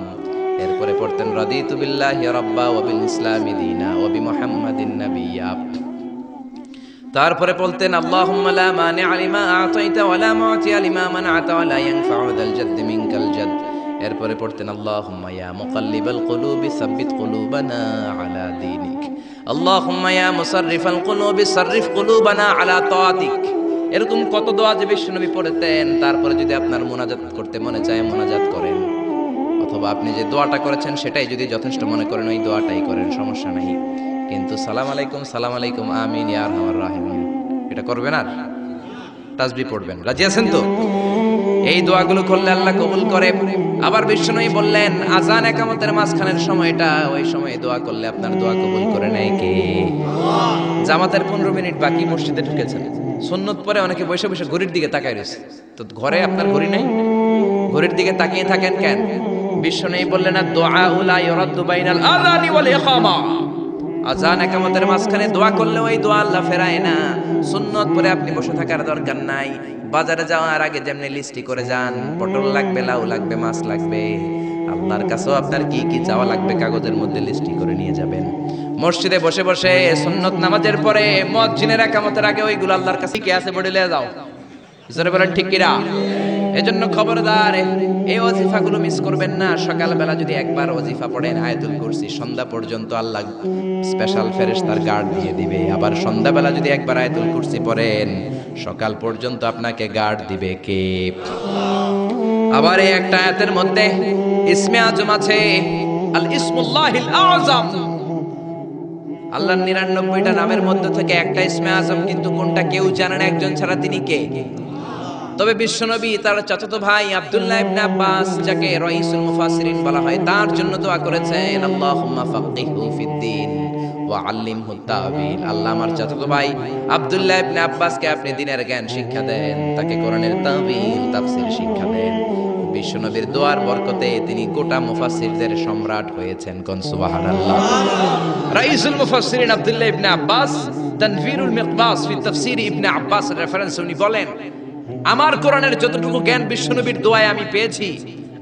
এরপরে পড়তেন রাদিতু বিল্লাহি রাব্বা ওয়া বিল ইসলামি দীনা ওয়া বিমুহাম্মাদিন নাবিয়্যা। তারপরে বলতেন আল্লাহুম্মা লা মানি'a লিমা আ'তাইতা ওয়া লা মু'তিয়া লিমা মানা'তা ওয়া লা ইয়ানফা'ু যাল জাদ্দি মিনকাল জাদ। এরপরে পড়তেন আল্লাহুম্মা ইয়া মুকাল্লিবাল কুলুবি সাব্বিত কুলুবানা আলা দীনিক, আল্লাহুম্মা ইয়া মুসাররিফাল কুলুবি সাররিফ কুলুবানা আলা তাআতিক। এরকম কত দোয়া যে বিশ্বনবী পড়তেন। তারপরে যদি আপনার মুনাজাত করতে মনে চায় মুনাজাত করেন, অথবা আপনি যে দোয়াটা করেছেন সেটাই যদি যথেষ্ট মনে করেন ওই দোয়াটাই করেন, সমস্যা নাই। কিন্তু সালাম আলাইকুম আমিন ইয়া আরহামার রাহিমিন এটা করবেন, আর তাসবিহ পড়বেন। রাজি আছেন তো? এই দোয়াগুলো করলে আল্লাহ কবুল করে। আবার বিশ্বনবী বললেন আযান ইকামতের মাঝখানের সময়টা, ওই সময় দোয়া করলে আপনার দোয়া কবুল করে নেয় কে? জামাতের 15 মিনিট বাকি, মসজিদে ঢুকেছেন, সুন্নত পরে অনেকে বসে বসে ঘড়ির দিকে তাকায় রয়েছে। তো ঘরে আপনার ঘড়ি নাই, ঘড়ির দিকে তাকিয়ে থাকেন কেন? বিশ্বনবী বললেন দুআ লা ইউরাদ্দু বাইনাল আযানি ওয়াল ইকামা। আযান ইকামতের মাঝখানে দোয়া করলে ওই দোয়া আল্লাহ ফেরায় না। সুন্নত পরে আপনি বসে থাকার দরকার নাই। বাজারে যাওয়ার আগে যেমনি লিস্টি করে যান, পটল লাগবে, লাউ লাগবে, মাছ লাগবে, আল্লাহর কাছেও আপনার কি কি চাওয়া লাগবে কাগজের মধ্যে লিস্টি করে নিয়ে যাবেন। মসজিদে বসে বসে সুন্নত নামাজের পরে মুয়াজ্জিনের ইকামতের আগে ওইগুলো আল্লাহর কাছে কি আছে বলে নিয়ে যাও। জোরে বলেন ঠিক কিনা? এজন্য খবরদার এই ওয়াজিফাগুলো মিস করবেন না। সকালবেলা যদি একবার ওয়াজিফা পড়েন আয়াতুল কুরসি, সন্ধ্যা পর্যন্ত আল্লাহ স্পেশাল ফেরেশতার গার্ড দিয়ে দিবে। আবার সন্ধ্যাবেলা যদি একবার আয়াতুল কুরসি পড়েন সকাল পর্যন্ত আপনাকে গার্ড দিবে কে? আবার এই একটা আয়াতের মধ্যে ইসমে আজম আছে, আল ইসমুল্লাহিল আযম। আল্লাহর 99টা নামের মধ্যে থেকে একটা ইসমে আজম, কিন্তু কোনটা কেউ জানে না একজন ছাড়া, তিনি কে? তবে বিশ্বনবী তার চাচাতো ভাই আব্দুল্লাহ ইবনে আব্বাস, যাকে রাইসুল মুফাসসিরিন বলা হয়, তার জন্য দোয়া করেছেন আল্লাহুম্মা ফাক্কিহু ফিদ্দীন ওয়া আল্লিমহু তা'বীল। আল্লাহ আমার চাচাতো ভাই আব্দুল্লাহ ইবনে আব্বাসকে আপনি দ্বীনের জ্ঞান শিক্ষা দেন, তাকে কোরআনের তা'বীল তাফসীর শিক্ষা দেন। বিশ্বনবীর দোয়ার বরকতে তিনি গোটা মুফাসসিরদের সম্রাট হয়েছেন। কোন সুবহানাল্লাহ। রাইসুল মুফাসসিরিন আব্দুল্লাহ ইবনে আব্বাস তানভীরুল মিকবাস ফি তাফসীর ইবনে আব্বাস রেফারেন্স উনি বলেন, আমার কোরআনের যতটুকু জ্ঞান বিশ্বনবীর দোয়ায় আমি পেয়েছি,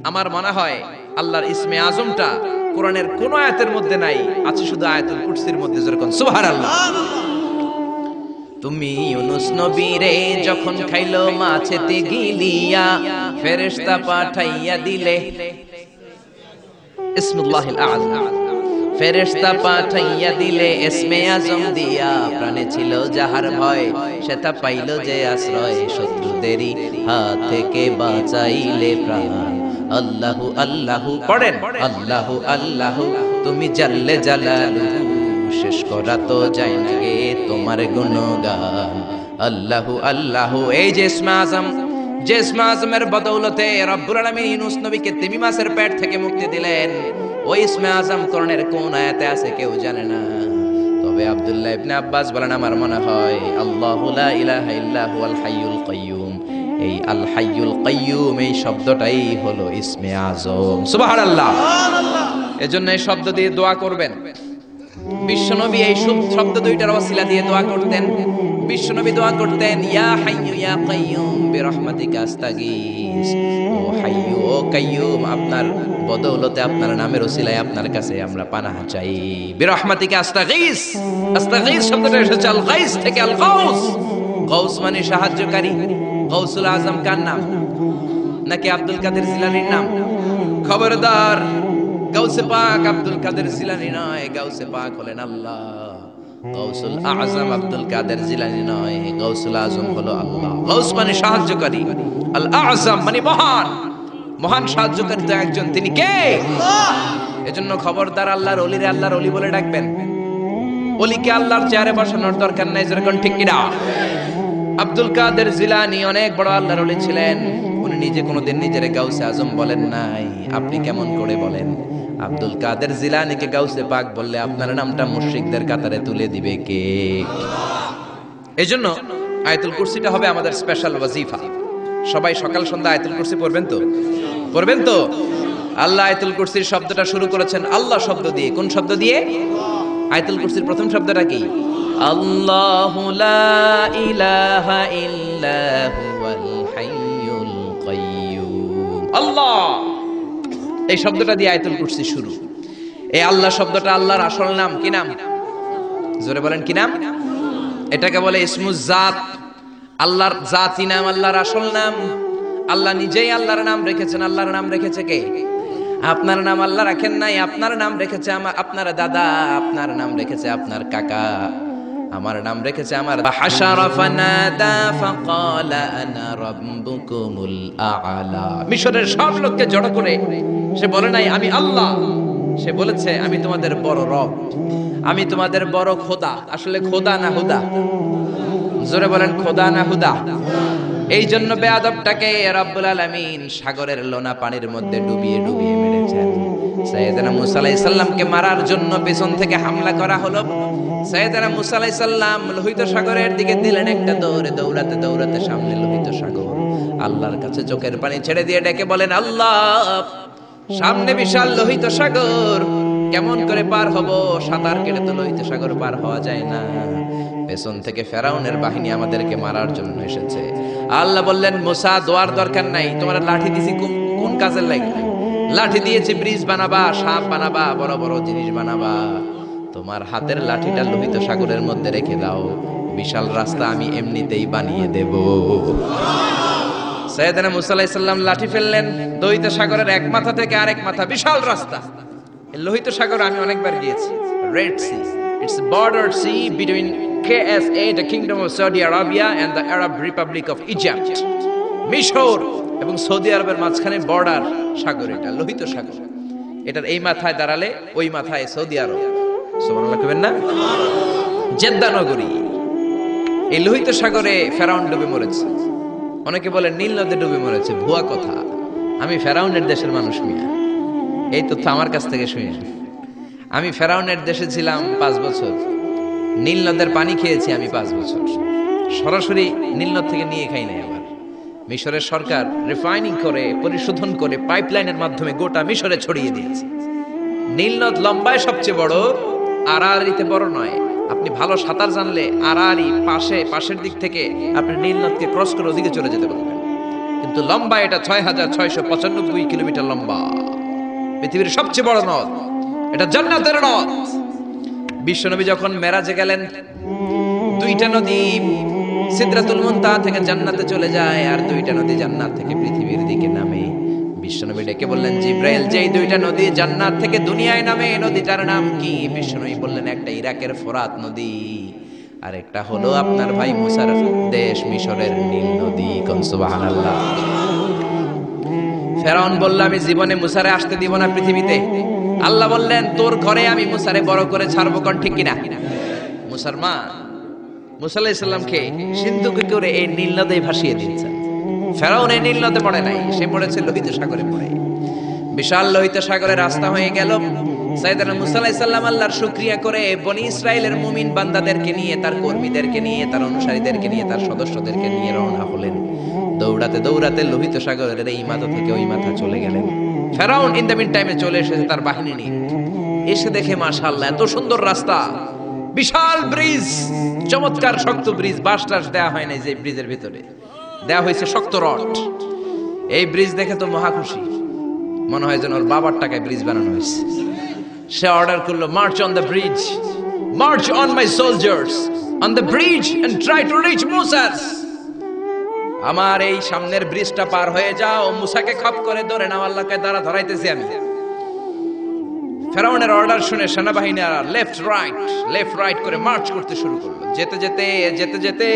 আমার মনে হয় আল্লাহর ইসমে আজমটা কোরআনের কোন আয়াতের মধ্যে নাই, আছে শুধু আয়াতুল কুরসির মধ্যে। যেরকম সুবহানাল্লাহ। তুমি ইউনুস নবীরে যখন খাইলো মাছেতে গিলিয়া, ফেরেশতা পাঠাইয়া দিলে ইসমুল্লাহিল আযম, ফেরেশতা পাঠাইয়া দিলে ইসমে আজম দিয়া। প্রাণে ছিল যাহার ভয় সেটা পাইল যে আশ্রয়, শত্রুদেরই হাত থেকে বাঁচাইলে প্রাণ। আল্লাহু আল্লাহু পড়েন, আল্লাহু আল্লাহু তুমি জাল্লে জালালুহু, শেষ করা তো যায় না গে তোমার গুণগান। আল্লাহু আল্লাহু। এই যে ইসমে আজম, যে ইসমে আজমের বদৌলতে রব্বুল আলামিন ইউনুস নবীকে তিমি মাছের পেট থেকে মুক্তি দিলেন, ওই ইসমে আজম কোরআনের কোন আয়াতে আছে কেউ জানে না। তবে আব্দুল্লাহ ইবনে আব্বাস বলেন আমার মনে হয় আল্লাহু লা ইলাহা ইল্লা হুয়াল হাইয়ুল কাইয়্যুম, এই আল হাইয়ুল কাইয়্যুম এই শব্দটাই হলো ইসমে আজম। সুবহানাল্লাহ। এজন্য এই শব্দ দিয়ে দোয়া করবেন। বিশ্বনবী এই শব্দ দুইটার ওসিলা দিয়ে দোয়া করতেন। বিশ্বনবী দোয়া করতেন ইয়া হাইয়্যু ইয়া কাইয়্যুম বিরহমাতিকা আস্তাগীস। ও হাইয়্যু ও কাইয়্যুম, আপনার বদৌলতে আপনার নামের ওসিলায় আপনার কাছে আমরা পানাহ চাই। বিরহমাতিকা আস্তাগীস। আস্তাগীস শব্দটা এসেছে আল গাইস থেকে, আল গাউস। গাউস মানে সাহায্যকারী। গাউসুল আজম কার নাম? নাকি আব্দুল কাদের জিলানীর নাম? খবরদার, গাউসে পাক আব্দুল কাদের জিলানী নয়, গাউসে পাক হলেন আল্লাহ। গাউসুল আজম আব্দুল কাদের জিলানী নয়, গাউসুল আজম হলো আল্লাহ। গাউস মানে সাহায্যকারী, আল আজম মানে মহান। মহান সাহায্যকারী তো একজন, তিনি কে? এজন্য খবরদার আল্লাহর অলিরে আল্লাহর অলি বলে ডাকবেন। অলিকে আল্লাহর চেয়ারে বসানোর দরকার নাই, যেরকম ঠিক কিনা? আব্দুল কাদের জিলানী অনেক বড় আল্লাহর ওলি ছিলেন। উনি নিজে কোনোদিন নিজের গাউসে আজম বলেন নাই। আপনি কেমন করে বলেন? আব্দুল কাদের জিলানীকে গাউসে পাক বললে আপনার নামটা মুশরিকদের কাতারে তুলে দিবে কে? এজন্য আয়াতুল কুরসিটা হবে আমাদের স্পেশাল ওয়াজিফা। সবাই সকাল সন্ধ্যা আয়াতুল কুরসি পড়বেন তো? পড়বেন তো? আল্লাহ আয়াতুল কুরসির শব্দটা শুরু করেছেন আল্লাহ শব্দ দিয়ে। কোন শব্দ দিয়ে? আয়াতুল কুরসির প্রথম শব্দটা কি? আল্লাহু লা ইলাহা ইল্লা হুয়াল হাইয়ুল কাইয়্যুম। আল্লাহ, এই শব্দটা দিয়ে আয়াতুল কুরসি শুরু। এই আল্লাহ শব্দটা আল্লাহর আসল নাম। কি নাম? জোরে বলেন, কি নাম? এটাকে বলে ইসমুজ জাত। আল্লাহর জাতি নাম, আল্লাহর আসল নাম। আল্লাহ নিজেই আল্লাহর নাম রেখেছেন। আল্লাহর নাম রেখেছে কে? আপনার নাম আল্লাহ রাখেন নাই, আপনার নাম রেখেছে আপনার দাদা, আপনার নাম রেখেছে আপনার কাকা, আমার নাম রেখেছে আমার। হাশারা ফানাদা ফাকালা আনা রাব্বুকুমুল আ'লা। মিশরের সব লোককে জড়ো করে সে বলে নাই আমি আল্লাহ, সে বলেছে আমি তোমাদের বড় রব, আমি তোমাদের বড় খোদা। আসলে খোদা না হুদা? জোরে বলেন, খোদা না হুদা? এই জন্য বেয়াদবটাকে রব্বুল আলামিন সাগরের লোনা পানির মধ্যে ডুবিয়ে ডুবিয়ে মেরেছেন। সাইয়েদনা মুসা আলাইহিস সালামকে মারার জন্য পেছন থেকে হামলা করা হলো। সাইয়েদনা মুসা আলাইহিস সালাম লোহিত সাগরের দিকে দিলেন একটা দৌড়ে, দৌড়াতে দৌড়াতে সামনে লোহিত সাগর। আল্লাহর কাছে চোখের পানি ছেড়ে দিয়ে ডেকে বলেন, আল্লাহ সামনে বিশাল লোহিত সাগর, কেমন করে পার হব? সাঁতার কেটে তো লোহিত সাগর পার হওয়া যায় না। পেছন থেকে ফেরাউনের বাহিনী আমাদেরকে মারার জন্য এসেছে। আল্লাহ বললেন, মুসা দোয়ার দরকার নাই, তোমার লাঠি দিছি কোন কাজের লাগে? লাঠি দিয়েছি ব্রিজ বানাবা, সাপ বানাবা, বড় বড় জিনিস বানাবা। তোমার হাতের লাঠিটা লোহিত সাগরের মধ্যে রেখে দাও, বিশাল রাস্তা আমি এমনিতেই বানিয়ে দেব। সাইয়েদনা মুসা আলাইহিস সালাম লাঠি ফেললেন, লোহিত সাগরের এক মাথা থেকে আরেক মাথা বিশাল রাস্তা। লোহিত সাগর আমি অনেকবার গিয়েছি। Red Sea, its border sea between KSA, the Kingdom of Saudi Arabia, and the Arab Republic of Egypt. মিশর এবং সৌদি আরবের মাঝখানে বর্ডার সাগর, এটা লোহিত সাগর। এটার এই মাথায় দাঁড়ালে ওই মাথায় সৌদি আরব। সুবহানাল্লাহ কইবেন না? জেদ্দা নগরী। এই লোহিত সাগরে ফেরাউন ডুবে মরেছে। অনেকে বলে নীল নদে ডুবে মরেছে, ভুয়া কথা। আমি ফেরাউনের দেশের মানুষ মিয়া, এই তথ্য আমার কাছ থেকে শুনে। আমি ফেরাউনের দেশে ছিলাম 5 বছর। নীল নদের পানি খেয়েছি আমি 5 বছর। সরাসরি নীল নদ থেকে নিয়ে খাই নাই। আবার মিশরের সরকার রিফাইনিং করে, পরিশোধন করে পাইপলাইনের মাধ্যমে গোটা মিশরে ছড়িয়ে দিয়েছে। নীল নদ লম্বায় সবচেয়ে বড়, আড়াআড়িতে বড় নয়। আপনি ভালো সাঁতার জানলে আড়াআড়ি পাশের দিক থেকে আপনি নীল নদকে ক্রস করে ওদিকে চলে যেতে পারবেন। কিন্তু লম্বা এটা ৬,৬৯৫ কিলোমিটার লম্বা, পৃথিবীর সবচেয়ে বড় নদ। এটা জান্নাতের নদ। বিশ্বনবী যখন মেরাজে গেলেন, 2টা নদী সিদরাতুল মুনতাহা থেকে জান্নাতে চলে যায়, আর 2টা নদী জান্নাত থেকে পৃথিবীর দিকে নামে। বিশ্বনবী ডেকে বললেন, জিব্রাইল, যেই 2টা নদী জান্নাত থেকে দুনিয়ায় নামে, নদীটার নাম কি? বিশ্বনবী বললেন, একটা ইরাকের ফোরাত নদী, আর একটা হলো আপনার ভাই মুসার দেশ মিশরের নীল নদী। কোন সুবহানাল্লাহ। ফেরাউন বলল, আমি জীবনে মুসারে আসতে দিব না পৃথিবীতে। আল্লাহ বললেন, তোর ঘরে আমি মুসারে বড় করে ছাড়বো। কোন ঠিক কিনা? মুসলমান মুসা আলাইহিস সালামকে সিন্ধুকে করে এই নীল নদে ভাসিয়ে দিয়েছেন। ফেরাউন এই নীল নদে পড়ে নাই, সে পড়েছে লোহিত সাগরে পড়ে। বিশাল লোহিত সাগরে রাস্তা হয়ে গেল। সাইয়েদনা মুসা আলাইহিস সালাম আল্লাহর শুকরিয়া করে বনি ইসরাইলের মুমিন বান্দাদেরকে নিয়ে, তার কর্মীদেরকে নিয়ে, তার অনুসারীদেরকে নিয়ে, তার সদস্যদেরকে নিয়ে রওনা হলেন। দৌড়াতে দৌড়াতে লোহিত সাগরের এই মাথা থেকে ওই মাথা চলে গেলেন। ফেরাউন ইন দ্য মিন টাইমে চলে এসেছে তার বাহিনী নিয়ে। এসে দেখে মাশাআল্লাহ এত সুন্দর রাস্তা, বিশাল ব্রিজ, চমৎকার শক্ত ব্রিজ। বাঁশ টাস দেওয়া হয় নাই, যে ব্রিজের ভিতরে দেওয়া হয়েছে শক্ত রড। এই ব্রিজ দেখে তো মহা খুশি, মনে হয় যেন ওর বাবার টাকায় ব্রিজ বানানো হয়েছে। সে অর্ডার করলো, march on the bridge, march on my soldiers on the bridge and try to reach মুসাস। আমার এই সামনের ব্রিজটা পার হয়ে যাও, মুসাকে খপ করে ধরে নাও, আল্লাহকে দ্বারা ধরাইতেছি আমি। ফেরাউনের অর্ডার শুনে সেনাবাহিনীরা লেফট রাইট করে মার্চ করতে শুরু করলো। যেতে যেতে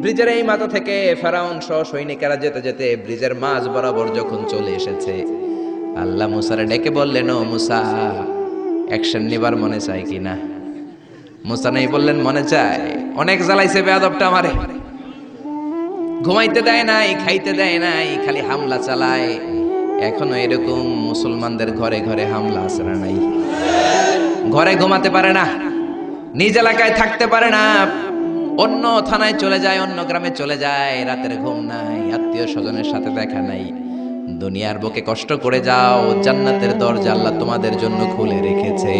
ব্রিজের এই মাথা থেকে ফেরাউন সহ সৈনিকেরা যেতে যেতে ব্রিজের মাঝ বরাবর যখন চলে এসেছে, আল্লাহ মুসারে ডেকে বললেন, ও মুসা, অ্যাকশন নেবার মনে চায় কিনা? মুসা নেই বললেন, মনে চায়। অনেক জ্বালাইছে বেয়াদবটা আমারে, ঘুমাইতে দেয় নাই, খাইতে দেয় নাই, খালি হামলা চালায়। এখনো এরকম মুসলমানদের ঘরে ঘরে হামলা আছে না নাই? ঘরে ঘুমাতে পারে না, নিজ এলাকায় থাকতে পারে না, অন্য থানায় চলে যায়, অন্য গ্রামে চলে যায়, রাতের ঘুম নাই, আত্মীয় স্বজনের সাথে দেখা নাই। দুনিয়ার বুকে কষ্ট করে যাও, জান্নাতের দরজা আল্লাহ তোমাদের জন্য খুলে রেখেছে।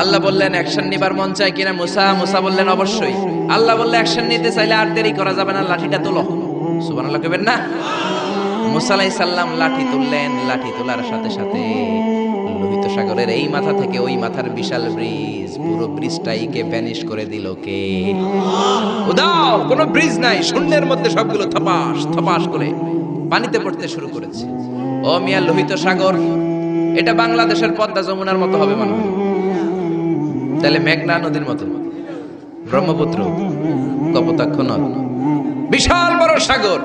আল্লাহ বললেন, অ্যাকশন নিবার মন চায় কিনা মুসা? মুসা বললেন, অবশ্যই। আল্লাহ বললেন, অ্যাকশন নিতে চাইলে আর দেরি করা যাবে না, লাঠিটা তোলো। সুবহানাল্লাহ কইবেন না? মুসা আলাইহিস সালাম লাঠি তুললেন। লাঠি তোলার সাথে সাথে লোহিত সাগরের এই মাথা থেকে ওই মাথার বিশাল ব্রিজ, পুরো ব্রিজটাইকে ভ্যানিশ করে দিল কে? উদাও, কোনো ব্রিজ নাই, শূন্যের মধ্যে সবগুলো থপাস থপাস করে পানিতে পড়তে শুরু করেছে। ও মিয়া, লোহিত সাগর এটা বাংলাদেশের পদ্মা যমুনার মতো হবে মনে হয়? তাহলে মেঘনা নদীর মতো, ব্রহ্মপুত্র, কপোতাক্ষ নদ, বিশাল বড় সাগর,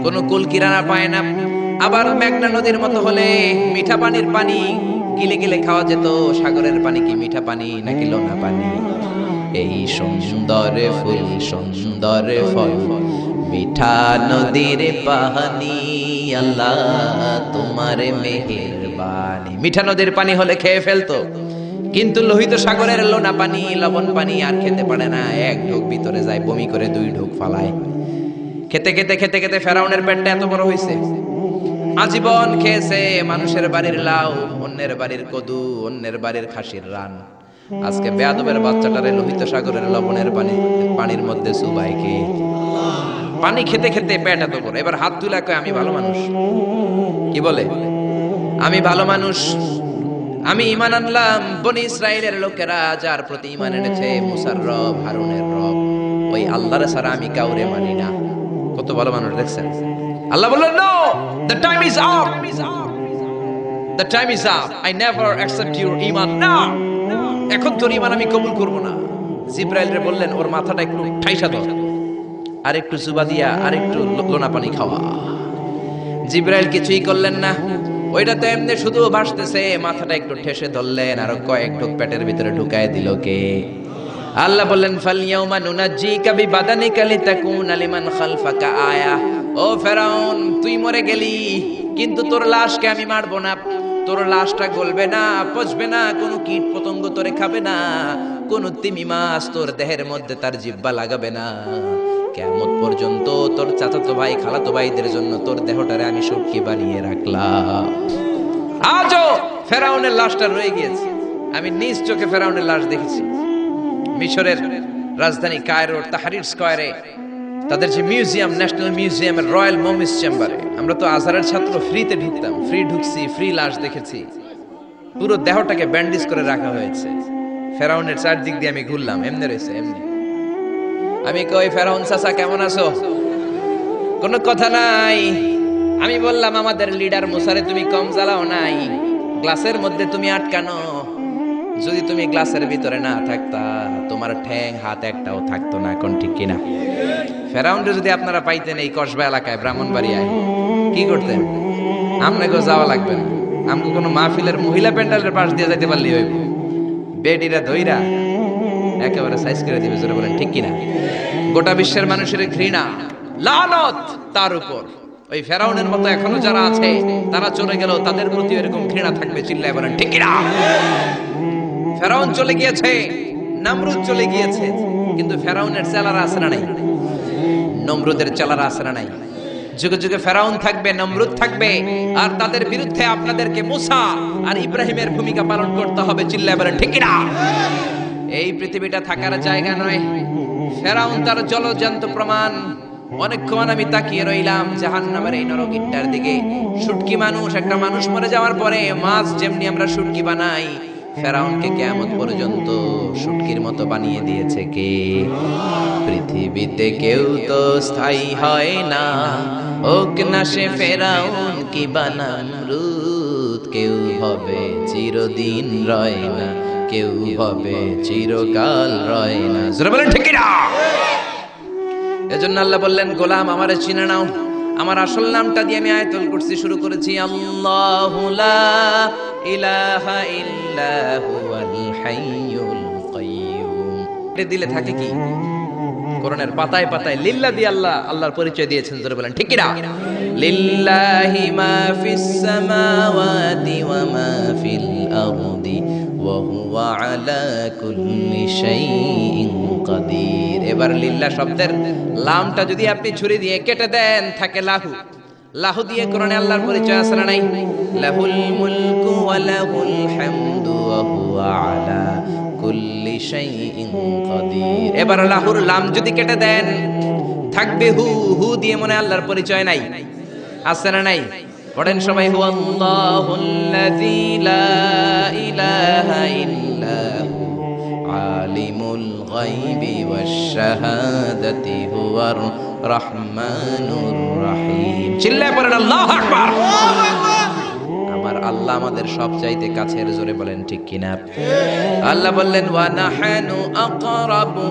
কোন কুল কিনারা পায় না। আবার মেঘনা নদীর মতো হলে মিঠা পানির পানি গিলে গিলে খাওয়া যেত। সাগরের পানি কি মিঠা পানি নাকি লোনা পানি? এই সুন্দর ফুল সুন্দর ফল, মিঠা নদীর পানি, আল্লাহ তোমার মেহেরবানি। মিঠা নদীর পানি হলে খেয়ে ফেলতো, কিন্তু লোহিত সাগরের লোনা পানি, লবণ পানি আর খেতে পারে না। এক ঢোক ভিতরে যায়, বমি করে 2 ঢোক ফালায়। খেতে খেতে খেতে খেতে ফেরাউনের পেটটা এত বড় হয়েছে, আজীবন খেয়েছে মানুষের বাড়ির লাউ, অন্যের বাড়ির কদু, অন্যের বাড়ির খাসির রান। আজকে বেয়াদবের বাচ্চাটারে লোহিত সাগরের লবণের পানির মধ্যে চুবাই কে? পানি খেতে খেতে পেট এত বড়। এবার হাত তুলে কয়, আমি ভালো মানুষ। কি বলে? আমি ভালো মানুষ, আমি ঈমান আনলাম। বনি ইসরাইলের লোকেরা যার প্রতি ঈমান এনেছে, মুসার রব, হারুনের রব, ওই আল্লাহর ছাড়া আমি কাউরে মানি না। কত ভালো মানুষ দেখছেন? আল্লাহ বললেন, no, the time is up, the time is up, I never accept your ঈমান now. এখন তোর ঈমান আমি কবুল করব না। জিবরাইল রে বললেন, ওর মাথাটা একটু ঠাইসা দাও, আর একটু জুবা দিয়া আর একটু লোনা পানি খাওয়া। জিবরাইল কিছুই করলেন না, ওইটা তো এমনি শুধু ভাসতেছে। মাথাটা একটু ঠেসে ধরলেন, আর কয়েক ঢোক পেটের ভিতরে ঢুকায় দিল কে? আল্লাহ বললেন, ফালইয়াউমা নুনাজ্জিকা বিবাদানিকা লিতাকুনা লিমান খালফাকা আয়া। ও ফেরাউন, তুই মরে গেলি, কিন্তু তোর লাশকে আমি মারবো না। তোর লাশটা গলবে না, পচবে না, কোনো কীট পতঙ্গ তোরে খাবে না, কোনো তিমি মাছ তোর দেহের মধ্যে তার জিহ্বা লাগাবে না। কিয়ামত পর্যন্ত তোর চাচাতো ভাই, খালাতো ভাইদের জন্য তোর দেহটারে আমি সুটকি বানিয়ে রাখলাম। আজও ফেরাউনের লাশটা রয়ে গিয়েছে। আমি নিজ চোখে ফেরাউনের লাশ দেখেছি। মিশরের রাজধানী কায়রোর তাহরির স্কয়ারে তাদের যে মিউজিয়াম, ন্যাশনাল মিউজিয়ামের রয়্যাল মমিস চেম্বারে, আমরা তো আজহারের ছাত্র, ফ্রিতে ঢুকতাম, ফ্রি ঢুকছি, ফ্রি লাশ দেখেছি। পুরো দেহটাকে ব্যান্ডেজ করে রাখা হয়েছে। ফেরাউনের চারদিক দিয়ে আমি ঘুরলাম, এমনি রয়েছে এমনি। আমি কই, ফেরাউন চাচা কেমন আছো? কোনো কথা নাই। আমি বললাম, আমাদের লিডার মুসারে তুমি কম জ্বালাও নাই, গ্লাসের মধ্যে তুমি আটকানো। যদি তুমি গ্লাসের ভিতরে না থাকতা, তোমার ঠ্যাং হাত একটাও থাকতো না। কোন ঠিক কিনা? ফেরাউনরে যদি আপনারা পাইতেন এই কসবা এলাকায়, ব্রাহ্মণবাড়িয়ায়, কি করতেন? আপনাকেও যাওয়া লাগবে না। আমাকে কোনো মাহফিলের মহিলা প্যান্ডেলের পাশ দিয়ে যাইতে পারলি হইব, বেডিরা ধইরা একেবারে সাইজ করে দিবে। জোরে বলেন ঠিক কিনা? গোটা বিশ্বের মানুষের ঘৃণা, লানত তার উপর। ওই ফেরাউনের মতো এখনো যারা আছে, তারা চলে গেল, তাদের প্রতি এরকম ঘৃণা থাকবে। চিল্লায় বলেন ঠিক কিনা? ফেরাউন চলে গিয়েছে, নমরুদ চলে গিয়েছে, কিন্তু ফেরাউনের চেলারা আছে না নাই? নমরুদের চেলারা আছে না নাই? যুগে যুগে ফেরাউন থাকবে, নমরুদ থাকবে, আর তাদের বিরুদ্ধে আপনাদেরকে মুসা আর ইব্রাহিমের ভূমিকা পালন করতে হবে। চিল্লায় বলেন ঠিক কিনা? এই পৃথিবীটা থাকার জায়গা নয়। ফেরাউন তার জলজান্ত প্রমাণ। অনেকক্ষণ আমি তাকিয়ে রইলাম জাহান্নামের এই নরকিটটার দিকে। শুটকি মানুষ, একটা মানুষ মরে যাওয়ার পরে মাছ যেমনি আমরা শুটকি বানাই, ফেরাউনকে কিয়ামত পর্যন্ত শুটকির মতো বানিয়ে দিয়েছে কে? পৃথিবীতে কেউ তো স্থায়ী হয় না, হোক না সে ফেরাউন কি বানামরুদ। কেউ হবে চিরদিন রয় না, কেউ হবে চিরকাল রয় না। জোরে বলেন ঠিক কিনা? এজন্য আল্লাহ বললেন, গোলাম আমারে চিনে নাও, আমার আসল নামটা দিয়ে আমি আয়াতুল কুরসি শুরু করেছি, আল্লাহু লা ইলাহা ইল্লা হুয়াল হাইয়ুল কাইয়্যুম। এটা দিলে থাকে কি? কোরআনের পাতায় পাতায় লিল্লাহ দিয়ে আল্লাহর পরিচয় দিয়েছেন, জোরে বলেন ঠিক কি না? লিল্লাহি মা ফিস সামাওয়াতি ওয়া মা ফিল আরদি ওয়া হুয়া আলা কুল্লি শাইইন কাদির। এবার লিল্লাহ শব্দের লামটা যদি আপনি ছুরি দিয়ে কেটে দেন থাকে লাহু। লাহু দিয়ে কোরআনে আল্লাহর পরিচয় আছে না নাই? লাহুল মুলকু ওয়া লাহুল হামদু ওয়া হুয়া আলা কুল্লি শাইইন কাদির। এবার লাহুর লাম যদি কেটে দেন থাকবে হু। হু দিয়ে মনে আল্লাহর পরিচয় নাই? আছে না নাই? পড়েন সবাই, হু আল্লাহুল্লাযী লা ইলাহা ইল্লা হু আলিমুল গায়বি ওয়াশ শাহাদাতি হুয়ার রহমানুর রহিম। চিল্লায় পড়েন আল্লাহু আকবার। আমার আল্লাহ আমাদের সব চাইতে কাছের, জোরে বলেন ঠিক কিনা? আল্লাহ বললেন ওয়া নাহানু আকরাবু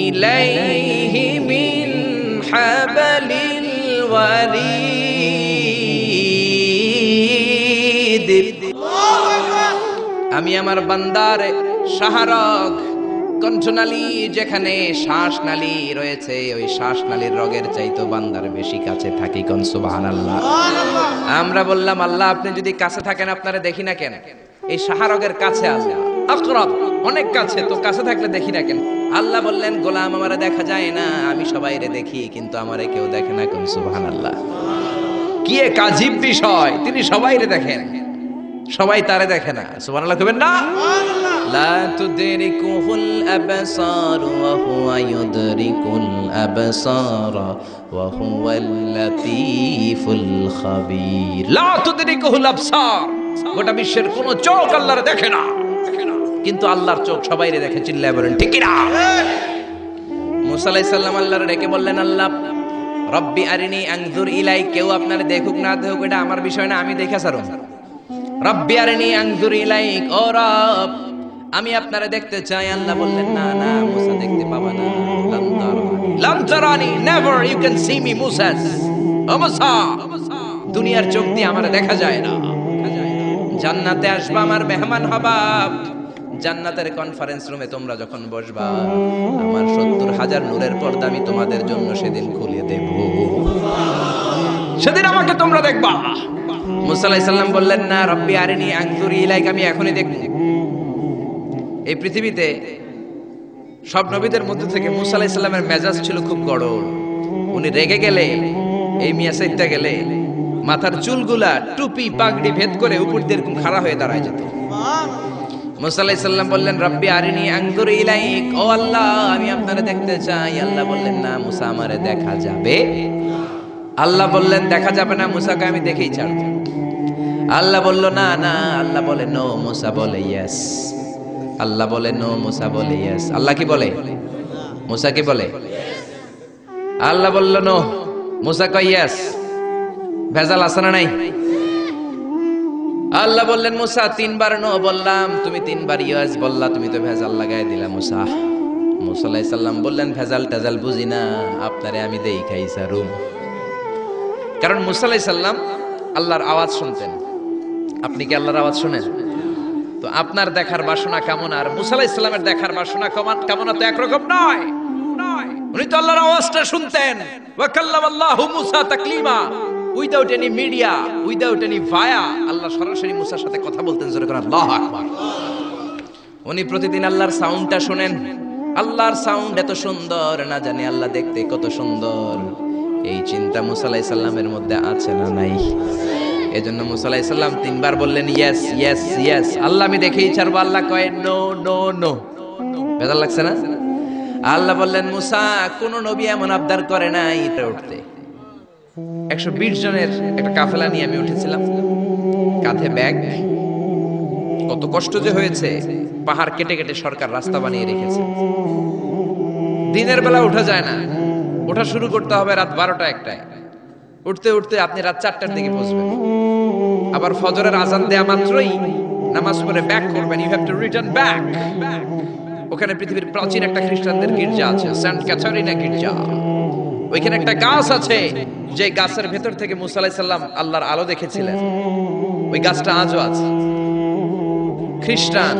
ইলাইহি মিন হাবলিল ওয়ারিদ। আমি আমার বান্দার শাহরগ কণ্ঠনালী, যেখানে শ্বাসনালী রয়েছে, ওই শ্বাসনালীর রগের চাইতো বান্দার বেশি কাছে থাকি। কোন সুবহানাল্লাহ। আমরা বললাম আল্লাহ আপনি যদি কাছে থাকেন আপনারা দেখি না কেন? এই শাহরগের কাছে আল্লাহ আকরাব, অনেক কাছে, তো কাছে থাকলে দেখি না কেন? আল্লাহ বললেন গোলাম আমারে দেখা যায় না, আমি সবাইরে দেখি কিন্তু আমারে কেউ দেখে না। কোন সুবহানাল্লাহ। কি এক আজীব বিষয়, তিনি সবাইরে দেখেন, সবাই তারে দেখে না। সুবহানাল্লাহ কইবেন না? লা তুদরিকুহুল আবসার ওয়া হুয়া ইউদরিকুল আবসার ওয়া হুয়াল লাতীফুল খাবীর। লা তুদরিকুহুল আবসার, গোটা বিশ্বের কোন চোখ আল্লাহরে দেখে না, কিন্তু আল্লাহর চোখ সবাইরে দেখে। চিল্লায় বলেন ঠিক কি না? মুসা আলাইহিস সালাম আল্লাহরে ডেকে বললেন, আল্লাহ রব্বি আরিনি আনজুর ইলাই। কেউ আপনারে দেখুক না দেখুক এটা আমার বিষয় না, আমি দেখে ছাড়ব। রব্বি আরিনি আনজুর ইলাইক, ও রব আমি আপনারে দেখতে চাই। আল্লাহ বললেন না না মুসা দেখতে পাবা না। লাম তারানি, never you can see me মুসা। ও মুসা, দুনিয়ার চোখ দিয়ে আমারে দেখা যায় না। জান্নাতে আসবা, আমার মেহমান হবা। জান্নাতের কনফারেন্স রুমে তোমরা যখন বসবা, আমার ৭০,০০০ নূরের পর্দা আমি তোমাদের জন্য সেদিন খুলে দেব। সেদিন আমাকে তোমরা দেখবা। মুসা আলাইহিস সালাম বললেন না রব্বি আরিনি আনজুর ইলাইক, আমি এখনই দেখব। এই পৃথিবীতে সব নবীদের মধ্যে থেকে মুসা আলাইহিস সালামের মেজাজ ছিল খুব গড়ন। উনি রেগে গেলে, এই মিয়া সাইদটা গেলে মাথার চুলগুলা টুপি পাগড়ি ভেদ করে উপর দিয়ে এরকম খাড়া হয়ে দাঁড়ায় যেত। মুসা আলাইহিস সালাম বললেন রব্বি আরিনি আনজুর ইলাইক, ও আল্লাহ আমি আপনারে দেখতে চাই। আল্লাহ বললেন না মুসা আমারে দেখা যাবে। আল্লাহ বললেন দেখা যাবে না, মুসাকে আমি দেখেই ছাড়ব। আল্লাহ বলল না না, আল্লাহ বলে নো, মুসা বলে ইয়েস। আল্লাহ বলে নো, মুসা বলে ইয়েস। আল্লাহ কি বলে? মুসা কি বলে? আল্লাহ বলল নো, মুসা কয় ইয়েস। ভেজাল আছে না নাই? আল্লাহ বললেন মুসা ৩ বার নো বললাম, তুমি ৩ বার ইয়েস বললা, তুমি তো ভেজাল লাগাই দিলা মুসা। মুসা আলাইহিস সালাম বললেন ভেজাল টেজাল বুঝি না, আপনারে আমি দেই খাই সারুম। কারণ মুসা আলাইহিস সালাম আল্লাহর আওয়াজ শুনতেন। আপনি কি আল্লাহর আওয়াজ শুনেন? তো আপনার দেখার বাসনা কেমন আর মুসা আলাইহিস সালামের দেখার বাসনা কেমন তো একরকম নয়। উনি তো আল্লাহর আওয়াজটা শুনতেন। ওয়া কাল্লামাল্লাহু মুসা তাকলিমা, without any media, without any via, আল্লাহ সরাসরি মুসার সাথে কথা বলতেন। জোরে করে আল্লাহু আকবার। উনি প্রতিদিন আল্লাহর সাউন্ডটা শুনেন। আল্লাহর সাউন্ড এত সুন্দর, না জানি আল্লাহ দেখতে কত সুন্দর। এই চিন্তা মুসা আলাইহিস সালামের মধ্যে আছে না নাই? এজন্য মুসা আলাইহিস সালাম ৩ বার বললেন ইয়েস ইয়েস ইয়েস। আল্লাহ আমি দেখেই ছাড়বো। আল্লাহ কয় নো নো নো। বেজার লাগছে না? আল্লাহ বললেন মুসা কোন নবী এমন আবদার করে নাই এটা উঠতে। ১২০ জনের একটা কাফেলা নিয়ে আমি উঠেছিলাম, কাঁধে ব্যাগ। কত কষ্ট যে হয়েছে, পাহাড় কেটে কেটে সরকার রাস্তা বানিয়ে রেখেছে। দিনের বেলা ওঠা যায় না, ওঠা শুরু করতে হবে রাত ১২টা ১টায়। উঠতে উঠতে আপনি রাত ৪টার দিকে পৌঁছবেন। আবার ফজরের আজান দেয়া মাত্রই নামাজ পড়ে ব্যাক করবেন। You have to return back. ওখানে পৃথিবীর প্রাচীন একটা খ্রিস্টানদের গির্জা আছে, সেন্ট ক্যাথারিনা গির্জা। ওইখানে একটা গাছ আছে, যে গাছের ভেতর থেকে মুসা আলাইহিস সালাম আল্লাহর আলো দেখেছিলেন। ওই গাছটা আজও আছে। খ্রিস্টান,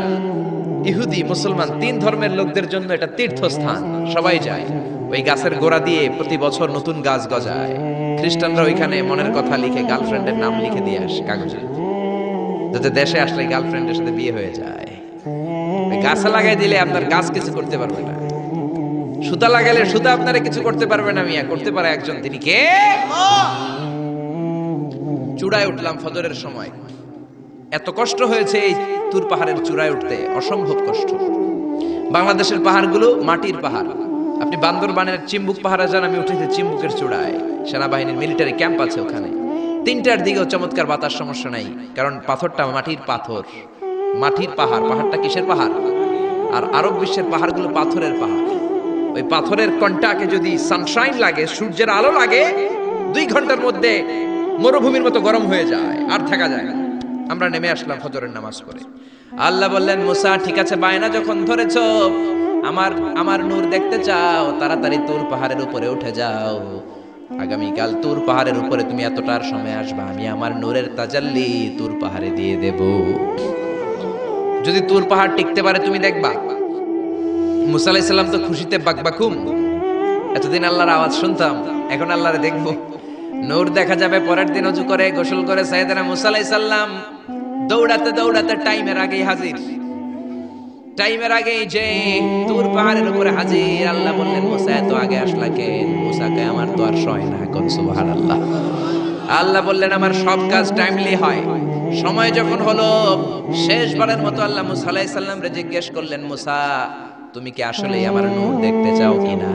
ইহুদি, মুসলমান 3 ধর্মের লোকদের জন্য এটা তীর্থস্থান, সবাই যায়। ওই গাছের গোড়া দিয়ে প্রতি বছর নতুন গাছ গজায়। খ্রিস্টানরা ওইখানে মনের কথা লিখে, গার্লফ্রেন্ডের নাম লিখে দিয়ে আসে কাগজে, যাতে দেশে আসলে গার্লফ্রেন্ডের সাথে বিয়ে হয়ে যায়। ওই গাছে লাগাই দিলে আপনার গাছ কিছু করতে পারবে না। সুতা লাগালে সুতা আপনারা কিছু করতে পারবে না মিয়া, করতে পারে একজন, তিনি কে? চূড়ায় উঠলাম ফজরের সময়। এত কষ্ট হয়েছে এই তুর পাহাড়ের চূড়ায় উঠতে, অসম্ভব কষ্ট। বাংলাদেশের পাহাড়গুলো মাটির পাহাড়। আপনি বান্দরবানের চিম্বুক পাহাড়ে যান, আমি উঠেছি চিম্বুকের চূড়ায়, সেনাবাহিনীর মিলিটারি ক্যাম্প আছে ওখানে। 3টার দিকেও চমৎকার বাতাস, সমস্যা নাই, কারণ পাথরটা মাটির পাথর, মাটির পাহাড়। পাহাড়টা কিসের পাহাড়? আর আরব বিশ্বের পাহাড়গুলো পাথরের পাহাড়। ওই পাথরের কন্টাকে যদি সানশাইন লাগে, সূর্যের আলো লাগে, 2 ঘন্টার মধ্যে মরুভূমির মতো গরম হয়ে যায়, আর থাকা যায় না। আমরা নেমে আসলাম ফজরের নামাজ পড়ে। আল্লাহ বললেন, মুসা ঠিক আছে, বায়না যখন ধরেছো, আমার নূর দেখতে চাও, তাড়াতাড়ি তুর পাহাড়ের উপরে উঠে যাও। আগামীকাল তুর পাহাড়ের উপরে তুমি এতটার সময় আসবা, আমি আমার নূরের তাজাল্লি তুর পাহাড়ে দিয়ে দেব। যদি তুর পাহাড় টিকতে পারে তুমি দেখবা। মুসা আলাইহিস সালাম তো খুশিতে বাকবাকুম। এতদিন আল্লাহর আওয়াজ শুনতাম, এখন আল্লাহরে দেখবো, নূর দেখা যাবে। পরের দিন ওযু করে গোসল করে সাইয়েদনা মুসা আলাইহিস সালাম দৌড়াতে দৌড়াতে টাইমের আগেই হাজির। টাইমের আগেই যে তুর পাহাড়ের উপরে হাজির। আল্লাহ বললেন, মুসা এত আগে আসলা কেন? মুসাকে আমার তো আর সয় না, কোন সুবহানাল্লাহ। আল্লাহ বললেন, আমার সব কাজ টাইমলি হয়। সময় যখন হলো, শেষবারের মতো আল্লাহ মুসা আলাইহিস সালামরে জিজ্ঞেস করলেন, মুসা তুমি কি আসলেই আমার নূর দেখতে চাও কিনা?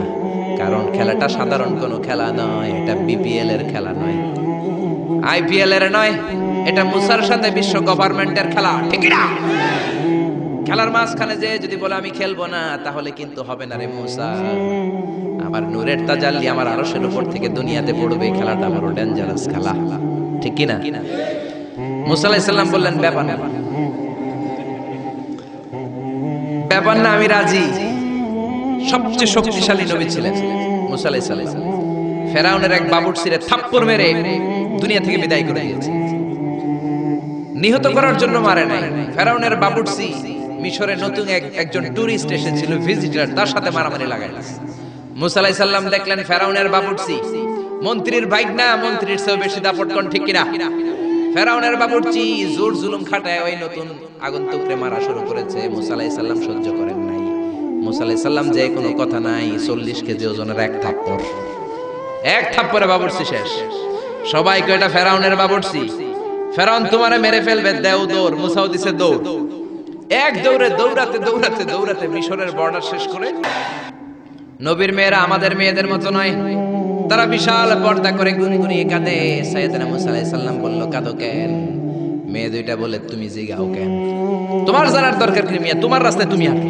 কারণ খেলাটা সাধারণ কোনো খেলা নয়, এটা বিপিএল এর খেলা নয়, আইপিএল এর নয়, এটা মুসার সাথে বিশ্ব গভর্নমেন্টের খেলা, ঠিক না? খেলার মাঝখানে যে যদি বলে আমি খেলবো না, তাহলে কিন্তু হবে না রে মুসা। আমার নূরের তাজাল্লি আমার আরশের উপর থেকে দুনিয়াতে পড়বে, খেলাটা বড় ডেঞ্জারাস খেলা, ঠিক কি না? মুসা আলাইহিস সালাম বললেন, ব্যাপার না, ব্যাপার না, আমি রাজি। সবচেয়ে শক্তিশালী নবী ছিলেন মুসা আলাইহিস সালাম। ফেরাউনের এক বাবুর্চিরে থাপ্পড় মেরে দুনিয়া থেকে বিদায় করে দিয়েছে। নিহত করার জন্য মারে নাই। ফেরাউনের বাবুর্চি মিশরে নতুন একজন টুরিস্ট এসেছিল, ভিজিটর, তার সাথে মারামারি লাগাইল। মুসা আলাইহিস সালাম দেখলেন ফেরাউনের বাবুর্চি মন্ত্রীর ভাইগনা, মন্ত্রীর চেয়েও বেশি দাপট, কোন ঠিক কিনা? ফেরাউনের বাবুর্চি জোর জুলুম খাটায় ওই নতুন আগন্তুকরে মারা শুরু করেছে। মুসা আলাইহিস সালাম সহ্য করেন নাই। মুসা আলাইহিস সালাম যে কোনো কথা নাই, 40 কেজি ওজনের এক থাপ্পড়ে বাবুর্চি শেষ। সবাই কয় এটা ফেরাউনের বাবুর্চি, ফেরাউন তোমারে মেরে ফেলবে, দেও দৌড়। মুসাও দিছে দৌড়। এক দৌড়ে দৌড়াতে দৌড়াতে দৌড়াতে মিশরের বর্ডার শেষ করে। নবীর মেয়েরা আমাদের মেয়েদের মতো নয়, তারা বিশাল পর্দা করে গুনগুনিয়ে কাঁদে। সাইয়েদনা মুসা আলাইহিস সালাম বলল, কাঁদো কেন? মেয়ে দুইটা বলে, তুমি জিগাও কেন? তোমার জানার দরকার কি মিয়া, তোমার রাস্তায় তুমি হাঁটো।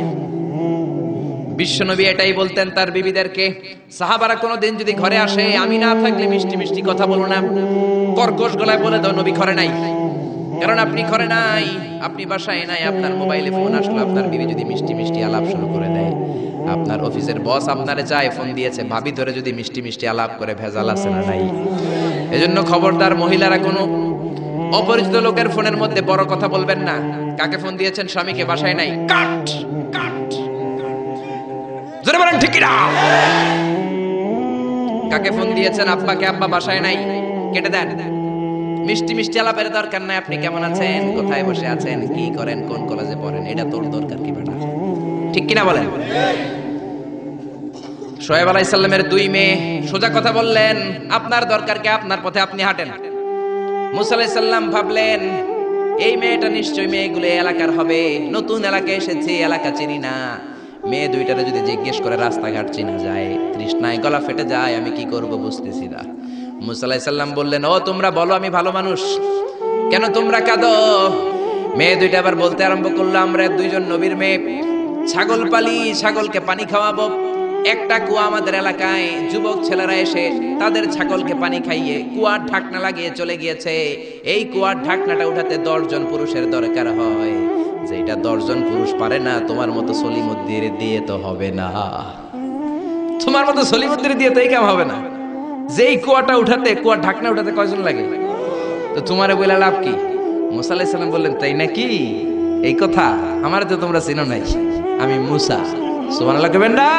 বিশ্বনবী এটাই বলতেন তার বিবিদেরকে। সাহাবারা কোনোদিন যদি ঘরে আসে, আমি না থাকলে মিষ্টি মিষ্টি কথা বলো না, কর্কশ গলায় বলে দাও নবী ঘরে নাই। কারণ আপনি ঘরে নাই, আপনি বাসায় নাই, আপনার মোবাইলে ফোন আসলো, আপনার বিবি যদি মিষ্টি মিষ্টি আলাপ শুরু করে দেয়, আপনার অফিসের বস আপনারে চায়, ফোন দিয়েছে, ভাবি ধরে যদি মিষ্টি মিষ্টি আলাপ করে, ভেজাল আছে না নাই? এজন্য খবরদার মহিলারা কোনো অপরিচিত লোকের ফোনের মধ্যে বড় কথা বলবেন না। কাকে ফোন দিয়েছেন? স্বামীকে, বাসায় নাই, কাট কাট। জোরে বলেন ঠিক কি না? কাকে ফোন দিয়েছেন? আব্বাকে, আব্বা বাসায় নাই, কেটে দেন। মিষ্টি মিষ্টি আলাপের দরকার নাই। আপনি কেমন আছেন, কোথায় বসে আছেন, কি করেন, কোন কলেজে পড়েন, এটা তোর দরকার কি বেটা? ঠিক কিনা বলেন? শোয়েব আলাইহিস সালামের 2 মেয়ে সোজা কথা বললেন, আপনার দরকার কি, আপনার পথে আপনি হাঁটেন। মুসা আলাইহিস সালাম ভাবলেন, এই মেয়েটা নিশ্চয়ই মেয়েগুলো এলাকার হবে, নতুন এলাকায় এসেছে, এলাকা চিনি না। মেয়ে দুইটারে যদি জিজ্ঞেস করে রাস্তাঘাট চিনা যায়, তৃষ্ণায় গলা ফেটে যায়, আমি কি করব বুঝতেছি না। মুসা আলাইহিস সালাম বললেন, ও তোমরা বলো আমি ভালো মানুষ, কেন তোমরা কাঁদো? মেয়ে দুইটা আবার বলতে আরম্ভ করলো, আমরা 2 জন নবীর মেয়ে, ছাগল পালি, ছাগলকে পানি খাওয়াবো। একটা কুয়া আমাদের এলাকায়, যুবক ছেলেরা এসে তাদের ছাগলকে পানি খাইয়ে কুয়ার ঢাকনা লাগিয়ে চলে গিয়েছে। এই কুয়ার ঢাকনাটা উঠাতে 10 জন পুরুষের দরকার হয়, যেটা 10 জন পুরুষ পারে না। তোমার মতো সলিমুদ্দির দিয়ে তো হবে না, তোমার মতো সলিমুদ্দির দিয়ে তো এই কাম হবে না। যেই কুয়াটা উঠাতে, কুয়ার ঢাকনা উঠাতে কয়জন লাগে? তো তোমারে বলে লাভ কি? মুসা আলাইহিস সালাম বললেন, তাই নাকি? এই কথা আমার তো তোমরা চিনো নাই, আমি মুসা। সুবহানাল্লাহ কইবেন না?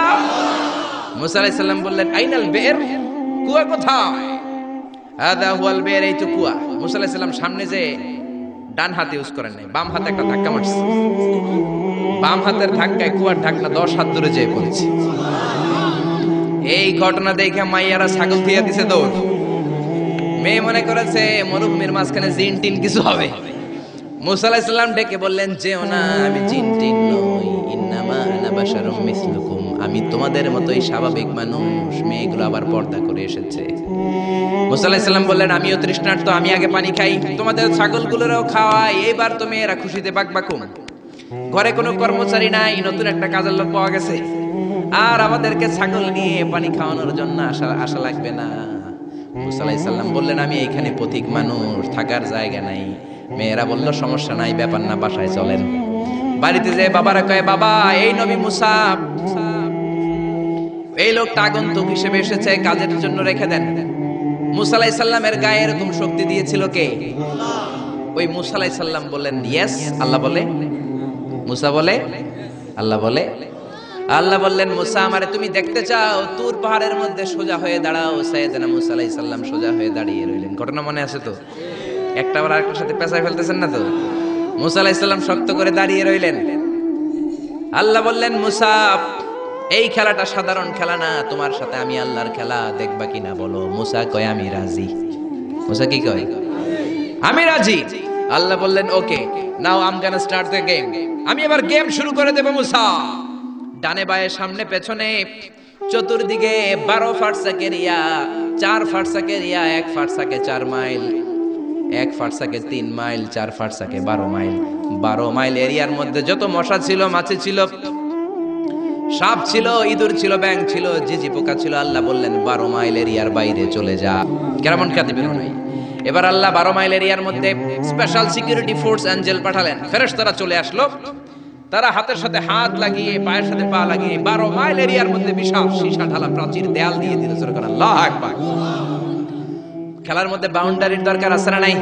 মুসা আলাইহিস সালাম বললেন, আইনাল বের, কুয়া কোথায়? হাদা হুয়াল বের, এই তো কুয়া। মুসা আলাইহিস সালাম সামনে যে ডান হাত ইউজ করেন নাই, বাম হাতে একটা ধাক্কা মারছে। বাম হাতের ধাক্কায় কুয়ার ঢাকনা 10 হাত দূরে যেয়ে পড়েছে। এই ঘটনা দেখে মাইয়ারা ছাগল দিয়ে দিছে দৌড়। মেয়ে মনে করেছে মরুভূমির মাঝখানে জিন টিন কিছু হবে। মুসা আলাইহিস সালাম ডেকে বললেন, যেও না, আমি জিন টিন নই, ইন্নামা আনা বাশারুম মিসলুকুম, আমি তোমাদের মতোই স্বাভাবিক মানুষ। মেয়েগুলো আবার পর্দা করে এসেছে। মুসা আলাইহিস সালাম বললেন, আমিও তৃষ্ণার্ত, আমি আগে পানি খাই, তোমাদের ছাগলগুলোরও খাওয়াই। এইবার তো মেয়েরা খুশিতে বাকবাকুম। ঘরে কোনো কর্মচারী নাই, নতুন একটা কাজের লোক পাওয়া গেছে, আর আমাদেরকে ছাগল নিয়ে পানি খাওয়ানোর জন্য আশা লাগবে না। মুসা আলাইহিস সালাম বললেন, আমি এইখানে পথিক মানুষ, থাকার জায়গা নাই। মেয়েরা বলল, সমস্যা নাই, ব্যাপার না, বাসায় চলেন। বাড়িতে যে বাবারা কয়, বাবা এই নবী মুসা, এই লোকটা আগন্তুক হিসেবে এসেছে, কাজের জন্য রেখে দেন। মুসা আলাইহিস সালামের গায়ে এরকম শক্তি দিয়েছিল কে? ওই মুসা আলাইহিস সালাম বললেন, ইয়েস, আল্লাহ বলে। মুসা বলে, আল্লাহ বলে। আল্লাহ বললেন, মুসা আমারে তুমি দেখতে চাও? তুর পাহাড়ের মধ্যে সোজা হয়ে দাঁড়াও। সাইয়েদনা মুসা আলাইহিস সালাম সোজা হয়ে দাঁড়িয়ে রইলেন। ঘটনা মনে আছে তো? একটা আবার আরেকটার সাথে পেঁচায় ফেলতেছেন না তো? মুসা আলাইহিস সালাম শক্ত করে দাঁড়িয়ে রইলেন। আল্লাহ বললেন, মুসা এই খেলাটা সাধারণ খেলা না, তোমার সাথে আমি আল্লাহর খেলা, দেখবা কিনা বলো? মুসা কয়, আমি রাজি। মুসা কি কয়? আমি রাজি। আল্লাহ বললেন, okay, now I am gonna start the game. আমি এবার গেম শুরু করে দেব। মুসা ডানে বায়ে সামনে পেছনে চতুর্দিকে 12 ফারসাক এরিয়া, 4 ফারসাক এরিয়া, 1 ফারসাকে 4 মাইল, 1 ফারসাকে 3 মাইল, 4 ফারসাকে 12 মাইল। 12 মাইল এরিয়ার মধ্যে যত মশা ছিল, মাছি ছিল, সাপ ছিল, ইঁদুর ছিল, ব্যাঙ ছিল, জিজি পোকা ছিল, আল্লাহ বললেন 12 মাইল এরিয়ার বাইরে চলে যা। কেমন কাঁদি বেরো নাই। এবার আল্লাহ 12 মাইল এরিয়ার মধ্যে স্পেশাল সিকিউরিটি ফোর্স এঞ্জেল পাঠালেন। ফেরেশতারা চলে আসলো। তারা হাতের সাথে হাত লাগিয়ে, পায়ের সাথে পা লাগিয়ে 12 মাইল এরিয়ার মধ্যে বিশাল সীসা ঢালা প্রাচীর দেয়াল দিয়ে দিল। সুবহানাল্লাহ, আল্লাহু আকবার। খেলার মধ্যে বাউন্ডারির দরকার আছে না নাই?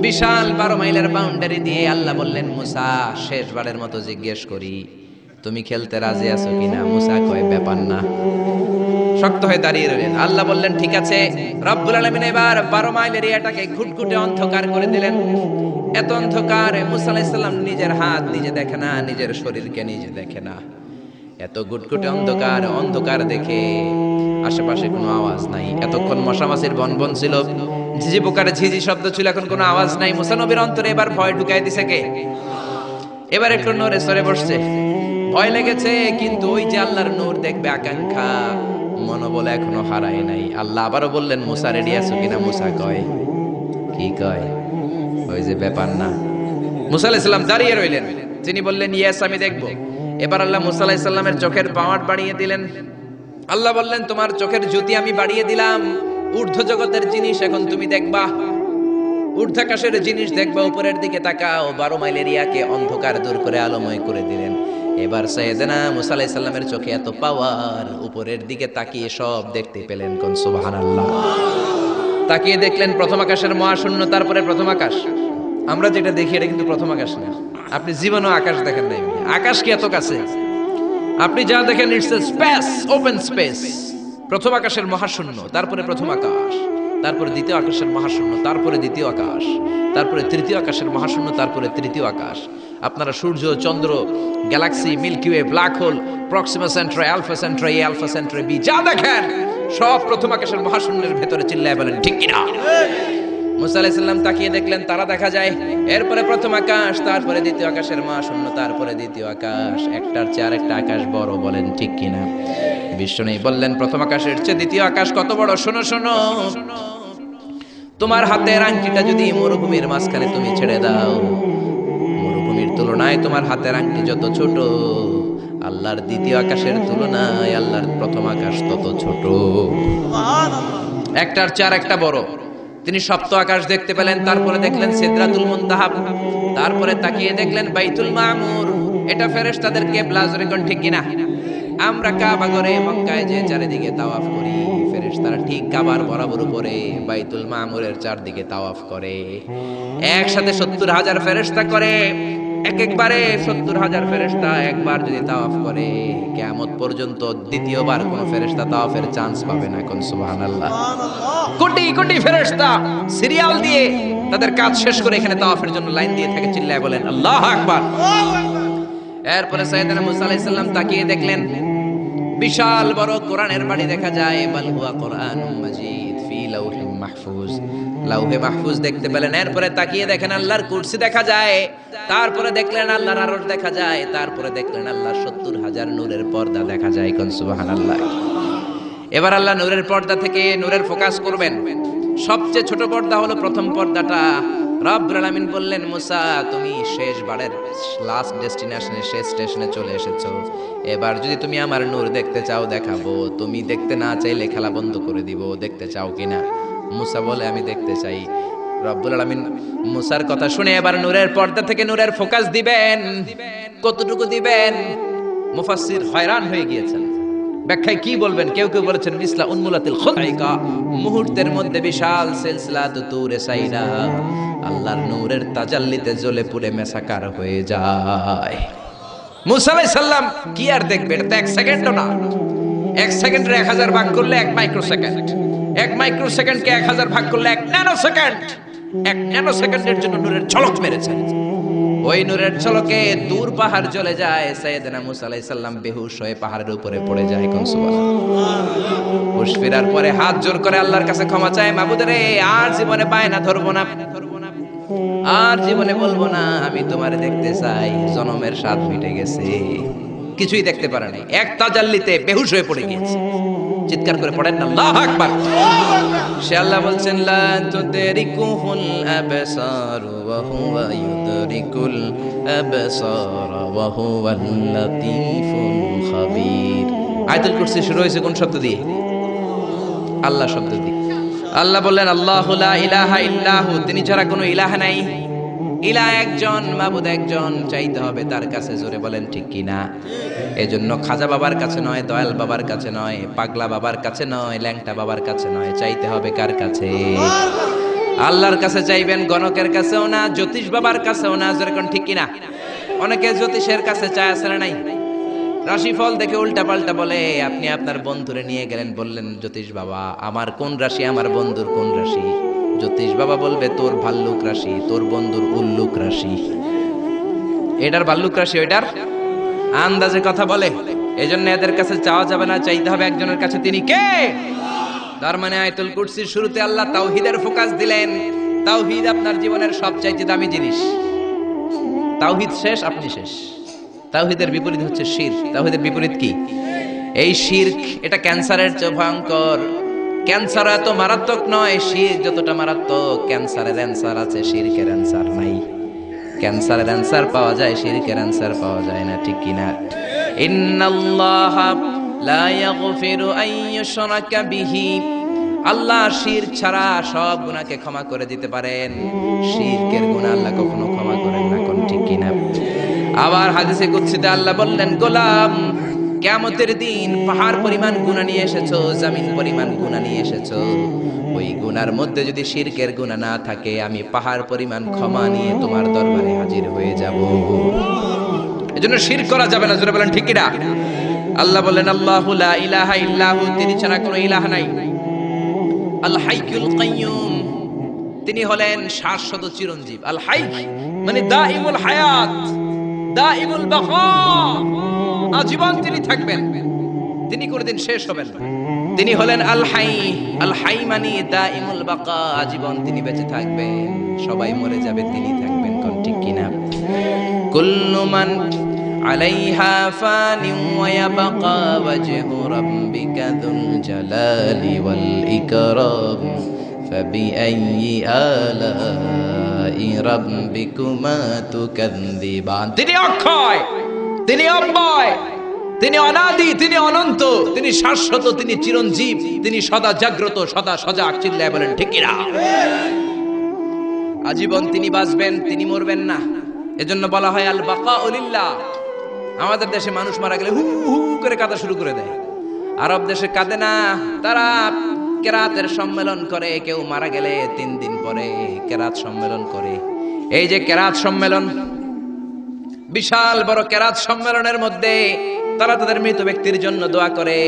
বিশাল 12 মাইলের বাউন্ডারি দিয়ে আল্লাহ বললেন, মুসা শেষবারের মতো জিজ্ঞেস করি, তুমি খেলতে রাজি আছো কিনা? মুসা কয়, ব্যাপার না। শক্ত হয়ে দাঁড়িয়ে রইলেন। আল্লাহ বললেন, ঠিক আছে। রব্বুল আলামিন এবার 12 মাইল এরিয়াটাকে ঘুটঘুটে অন্ধকার করে দিলেন। এত অন্ধকার, মুসা আলাইহিস সালাম নিজের হাত নিজে দেখে না, নিজের শরীরকে নিজে দেখে না। এত ঘুটঘুটে অন্ধকার, অন্ধকার দেখে আশেপাশে কোনো আওয়াজ নাই। এতক্ষণ মশামাছির বনবন ছিল, ঝিঝি পোকার ঝিঝি শব্দ ছিল, এখন কোনো আওয়াজ নাই। মুসা নবীর অন্তরে এবার ভয় ঢুকাই দিছে কে? এবার একটু নড়ে সরে বসছে। ভয় লেগেছে, কিন্তু ওই যে আল্লাহর নূর দেখবে আকাঙ্ক্ষা, মনোবল এখনো হারায় নাই। আল্লাহ আবারও বললেন, মুসা রেডি আছো কিনা? মুসা কয়, কি কয়? ওই যে ব্যাপার না। মুসা আলাইহিস সালাম দাঁড়িয়ে রইলেন। তিনি বললেন, ইয়েস, আমি দেখব। এবার আল্লাহ মুসা আলাইহিস সালামের চোখের পাওয়ার বাড়িয়ে দিলেন। আল্লাহ বললেন, তোমার চোখের জ্যোতি আমি বাড়িয়ে দিলাম। ঊর্ধ্ব জগতের জিনিস এখন তুমি দেখবা, ঊর্ধ্বাকাশের জিনিস দেখবা। উপরের দিকে তাকাও। 12 মাইল এরিয়াকে অন্ধকার দূর করে আলোময় করে দিলেন। এবার সাইয়েদনা মুসা আলাইহিস সালামের চোখে এত পাওয়ার, উপরের দিকে তাকিয়ে সব দেখতে পেলেন। কোন সুবহানাল্লাহ। তাকিয়ে দেখলেন প্রথম আকাশের মহাশূন্য, তারপরে প্রথম আকাশ। আমরা যেটা দেখি এটা কিন্তু প্রথম আকাশ না। আপনি জীবনও আকাশ দেখেন নাই। আকাশ কি এত কাছে? আপনি যা দেখেন it's a space, open space. প্রথম আকাশের মহাশূন্য, তারপরে প্রথম আকাশ, তারপরে দ্বিতীয় আকাশের মহাশূন্য, তারপরে দ্বিতীয় আকাশ, তারপরে তৃতীয় আকাশের মহাশূন্য, তারপরে তৃতীয় আকাশ। আপনারা সূর্য, চন্দ্র, galaxy, Milky Way, black hole, Proxima Centauri, Alpha Centauri, Alpha Centauri B, যা দেখেন সব প্রথম আকাশের মহাশূন্যের ভেতরে। চিল্লায় বলেন ঠিক কিনা? মুসা আলাইহিস সালাম তাকিয়ে দেখলেন তারা দেখা যায়। এরপরে প্রথম আকাশ, তারপরে দ্বিতীয় আকাশের মহাশূন্য, তারপরে দ্বিতীয় আকাশ। একটার চেয়ে আরেকটা আকাশ বড়। বলেন ঠিক কিনা? বিষ্ণু বললেন, প্রথম আকাশের চেয়ে দ্বিতীয় আকাশ কত বড়? শোনো শোনো, তোমার হাতের আংটিটা যদি মরুভূমির মাঝখানে তুমি ছেড়ে দাও, মরুভূমির তুলনায় তোমার হাতের আংটি যত ছোট, আল্লাহর দ্বিতীয় আকাশের তুলনায় আল্লাহর প্রথম আকাশ তত ছোট। একটার চেয়ে আরেকটা বড়। তিনি সপ্ত আকাশ দেখতে পেলেন। তারপরে দেখলেন সিদরাতুল মুনতাহা, তারপরে তাকিয়ে দেখলেন বাইতুল মামুর। এটা ফেরেশতাদের কিবলা। জোরে কোন ঠিক কিনা? আমরা কাবা ঘরে মক্কায় যে চারিদিকে তাওয়াফ করি, ফেরেশতারা ঠিক কাবার বরাবর উপরে বাইতুল মামুরের চারদিকে তাওয়াফ করে। একসাথে 70,000 ফেরেশতা করে। একবারে 70,000 ফেরেশতা একবার যদি তাওয়াফ করে, কিয়ামত পর্যন্ত দ্বিতীয়বার কোন ফেরেশতা তাওয়াফের চান্স পাবে না। কোন সুবহানাল্লাহ। কোটি কোটি ফেরেশতা সিরিয়াল দিয়ে তাদের কাজ শেষ করে এখানে তাওয়াফের জন্য লাইন দিয়ে থাকে। চিল্লায় বলেন আল্লাহু আকবার। এরপরে সাইয়েদনা মুসা আলাইহিস সালাম তাকিয়ে দেখলেন বিশাল বড় কোরআনের বাড়ি দেখা যায়। বাল হুয়া কোরআনুম মাজিদ ফি লাউহিম মাহফুজ। লাউহে মাহফুজ দেখতে পেলেন। এরপরে তাকিয়ে দেখেন আল্লাহর কুরসি দেখা যায়। তারপরে দেখলেন আল্লাহর আরশ দেখা যায়। তারপরে দেখলেন আল্লাহর 70,000 নূরের পর্দা দেখা যায়। কোন সুবহানাল্লাহ। এবার আল্লাহ নূরের পর্দা থেকে নূরের ফোকাস করবেন। সবচেয়ে ছোট পর্দা হলো প্রথম পর্দাটা। রব্বুল আলামিন বললেন, মুসা তুমি শেষবারের লাস্ট ডেস্টিনেশনে, শেষ স্টেশনে চলে এসেছো। এবার যদি তুমি আমার নূর দেখতে চাও দেখাবো, তুমি দেখতে না চাইলে খেলা বন্ধ করে দিব। দেখতে চাও কিনা? মুসা বলে আমি দেখতে চাই। রব্বুল আলামিন মুসার কথা শুনে এবার নূরের পর্দা থেকে নূরের ফোকাস দিবেন। কতটুকু দিবেন? মুফাসসির হয়রান হয়ে গিয়েছেন। ব্যাখ্যায় কি বলবেন? কেউ কেউ বলেছেন মিসলা উন্মুলাতিল খুলাইকা, মুহূর্তের মধ্যে বিশাল সিলসিলাত তুরে সাইরা আল্লাহর নূরের তাজাল্লিতে জ্বলে পুড়ে মেসাকার হয়ে যায়। মুসা আলাইহিস সালাম কি আর দেখবেন? এটা 1 সেকেন্ডও না। 1 সেকেন্ডের 1000 ভাগ করলে 1 মাইক্রোসেকেন্ড, 1 মাইক্রোসেকেন্ডকে 1000 ভাগ করলে 1 ন্যানোসেকেন্ড। 1 ন্যানোসেকেন্ডের জন্য নূরের ঝলক মেরেছেন। ওই নূরের ঝলকে দূর পাহাড় জ্বলে যায়। সাইয়েদনা মুসা আলাইহিস সালাম বেহুশ হয়ে পাহাড়ের উপরে পড়ে যায়। কোন সুবহানাল্লাহ। হুশ ফেরার পরে হাত জোর করে আল্লাহর কাছে ক্ষমা চায়, মাবুদ রে আর জীবনে বায়না ধরবো না, আর জীবনে বলবো না আমি তোমারে দেখতে চাই। জনমের স্বাদ মিটে গেছে, কিছুই দেখতে পারে নাই। এক তাজাল্লিতে বেহুশ হয়ে পড়ে গিয়েছে। চিৎকার করে পড়েন না আল্লাহু আকবার। সে আল্লাহ বলছেন লা তুদরিকুহুল আবসার ওয়া হুয়া ইউদরিকুল আবসার ওয়া হুয়াল লাতীফুল খাবীর। আয়াতুল কুরসি শুরু হয়েছে কোন শব্দ দিয়ে? আল্লাহ শব্দ দিয়ে। আল্লাহ বললেন আল্লাহু লা ইলাহা ইল্লাহু, তিনি ছাড়া কোনো ইলাহ নাই। ইলাহ একজন, মাবুদ একজন, চাইতে হবে তার কাছে। জোরে বলেন ঠিক কিনা? এজন্য খাজা বাবার কাছে নয়, দয়াল বাবার কাছে নয়, পাগলা বাবার কাছে নয়, ল্যাংটা বাবার কাছে নয়, চাইতে হবে কার কাছে? আল্লাহর কাছে চাইবেন। গণকের কাছেও না, জ্যোতিষ বাবার কাছেও না। জোরে কোন ঠিক কিনা? অনেকে জ্যোতিষের কাছে চায়, আসলে নাই। রাশিফল দেখে উল্টা পাল্টা বলে। আপনি আপনার বন্ধুরে নিয়ে গেলেন, বললেন জ্যোতিষ বাবা আমার কোন রাশি, আমার বন্ধুর কোন রাশি? জ্যোতিষ বাবা বলবে তোর ভাল্লুক রাশি, তোর বন্ধুর উল্লুক রাশি। এটার ভাল্লুক রাশি, ওইটার আন্দাজে কথা বলে। এজন্য এদের কাছে চাওয়া যাবে না, চাইতে হবে একজনের কাছে। তিনি কে? তার মানে আয়াতুল কুরসির শুরুতে আল্লাহ তাওহীদের ফোকাস দিলেন। তাওহীদ আপনার জীবনের সবচাইতে দামি জিনিস। তাওহীদ শেষ, আপনি শেষ। তাওহীদের বিপরীত হচ্ছে শিরক। তাওহীদের বিপরীত কি? এই শিরক। এটা ক্যান্সারের চেয়ে ভয়ঙ্কর। ক্যান্সার এত মারাত্মক নয়, শিরক যতটা মারাত্মক। ক্যান্সারের অ্যানসার আছে, শিরকের অ্যানসার নাই। ক্যান্সারের অ্যানসার পাওয়া যায়, শিরকের অ্যানসার পাওয়া যায় না। ঠিক কিনা? ইন্নাল্লাহা লা ইয়াগফিরু আন ইউশরাকা বিহি, আল্লাহ শিরক ছাড়া সব গুনাহকে ক্ষমা করে দিতে পারেন। শিরকের গুনাহ আল্লাহ কখনো ক্ষমা করেন না। কোন ঠিক কিনা? আবার হাদিসে কুদসিতে আল্লাহ বললেন, গোলাম কিয়ামতের দিন পাহাড় পরিমাণ গুনাহ নিয়ে এসেছো, জমিন পরিমাণ গুনাহ নিয়ে এসেছো। ওই গুনার মধ্যে যদি শিরকের গুনাহ না থাকে, আমি পাহাড় পরিমাণ ক্ষমা নিয়ে তোমার দরবারে হাজির হয়ে যাব। এজন্য শিরক করা যাবে না। জোরে বলেন ঠিক কিনা? আল্লাহ বললেন আল্লাহু লা ইলাহা ইল্লাহু, তিনি ছাড়া কোনো ইলাহ নাই। আল হাইয়ুল কাইয়ুম, তিনি হলেন শাশ্বত চিরঞ্জীব। আল হাই মানে দাইমুল হায়াত, দাইমুল বাকা, আজীবন তিনি থাকবেন, তিনি কোনদিন শেষ হবেন না। তিনি হলেন আল হাই। আল হাই মানে দাইমুল বাকা, আজীবন তিনি বেঁচে থাকবেন। সবাই মরে যাবে, তিনি থাকবেন। কোন ঠিক কিনা? কুল্লু মান আলাইহা ফানিন ওয়া ইয়াবকা ওয়াজহু রাব্বিকা যুল জালালি ওয়াল ইকরাম ফাবিআইয়ি আলাই রাব্বিকুমা তুকাযযিবান। তিনি অক্ষয়, তিনি অব্যয়, তিনি অনাদি, তিনি অনন্ত, তিনি শাশ্বত, তিনি চিরঞ্জীব, তিনি সদা জাগ্রত, সদা সজাগ। চিল্লায় বলেন ঠিক কিনা? আজীবন তিনি বাঁচবেন, তিনি মরবেন না। এজন্য বলা হয় আল বাকাউ লিল্লাহ। আমাদের দেশে মানুষ মারা গেলে হু হু করে কাঁদা শুরু করে দেয়। আরব দেশে কাঁদে না, তারা কেরাতের সম্মেলন করে। কেউ মারা গেলে 3 দিন পরে কেরাত সম্মেলন করে। এই যে কেরাত সম্মেলন, বিশাল বড় কেরাত সম্মেলনের মধ্যে তারা তাদের মৃত ব্যক্তির জন্য দোয়া করে।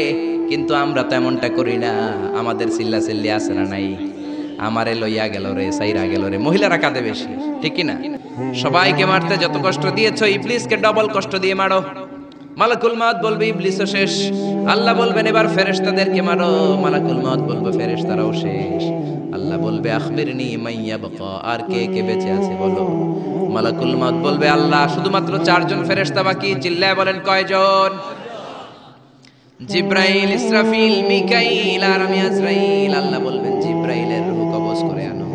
কিন্তু আমরা তো এমনটা করি না। আমাদের চিল্লা চিল্লি আছে না নাই? আমারে লইয়া গেল রে, সাইরা গেল রে। মহিলারা কাঁদে বেশি, ঠিক কি না? সবাইকে মারতে যত কষ্ট দিয়েছো, ইবলিসকে ডবল কষ্ট দিয়ে মারো। মালাকুল মউত বলবে ইবলিসও শেষ। আল্লাহ বলবেন এবার ফেরেশতাদেরকে মারো। মালাকুল মউত বলবে ফেরেশতারাও শেষ। আল্লাহ বলবে আখবিরনি মাইয়া বাকা, আর কে কে বেঁচে আছে বলো। মালাকুল মউত বলবে আল্লাহ শুধুমাত্র 4 জন ফেরেশতা বাকি। চিল্লায় বলেন কয়জন? জিব্রাইল, ইসরাফিল, মিকাইল আর আমি আজরাইল। আল্লাহ বলবেন জিব্রাইলের রূহ কবজ করে আনো,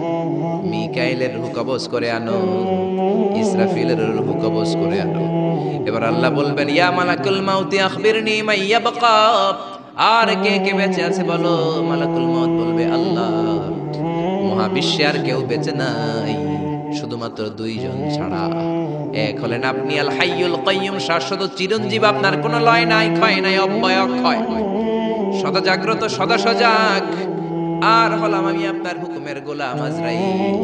মিকাইলের রূহ কবজ করে আনো, ইসরাফিলের রূহ কবজ করে আনো। এবার আল্লাহ বলবেন ইয়া মালাকুল মাউত আখবিরনি মাইয়া বাকা, আর কে কে বেঁচে আছে বলো। মালাকুল মউত বলবে আল্লাহ মহাবিশ্বে আর কেউ বেঁচে নাই, শুধুমাত্র 2 জন ছাড়া। এক হলেন আপনি আল হাইয়ুল কাইয়ুম, শাশ্বত চিরঞ্জীব, আপনার কোনো লয় নাই, ক্ষয় নাই, অব্যয় অক্ষয়, সদা জাগ্রত, সদা সজাগ। আর হলাম আমি আপনার হুকুমের গোলাম আজরাইল।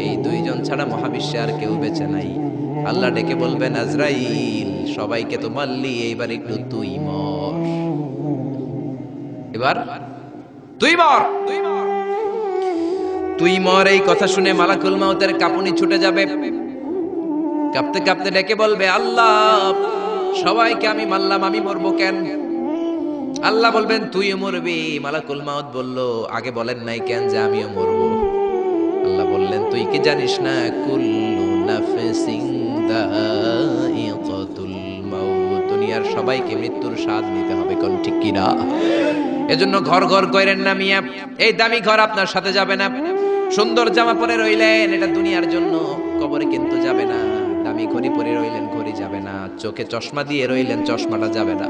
এই 2 জন ছাড়া মহাবিশ্বে আর কেউ বেঁচে নাই। আল্লাহ ডেকে বলবেন আজরাইল সবাইকে তো মারলি, এইবার একটু তুই মর। এবার তুই মর, তুই মর। এই কথা শুনে মালাকুল মাউতের কাঁপুনি ছুটে যাবে। কাঁপতে কাঁপতে ডেকে বলবে আল্লাহ সবাইকে আমি মারলাম, আমি মরবো কেন? আল্লাহ বলবেন তুইও মরবি। মালাকুল মাউত বলল আগে বলেন নাই কেন যে আমিও মরবো? আল্লাহ বললেন তুই কি জানিস না কুল্লু নাফসিন দাইকাতুল মাউত, দুনিয়ার সবাইকে মৃত্যুর স্বাদ নিতে হবে, কোন ঠিক কি না? এজন্য ঘর ঘর কইরেন না মিয়া, এই দামি ঘর আপনার সাথে যাবে না। সুন্দর জামা পরে রইলেন, এটা দুনিয়ার জন্য, কবরে কিন্তু যাবে না। দামি ঘড়ি পরে রইলেন, ঘড়ি যাবে না। চোখে চশমা দিয়ে রইলেন, চশমাটা যাবে না।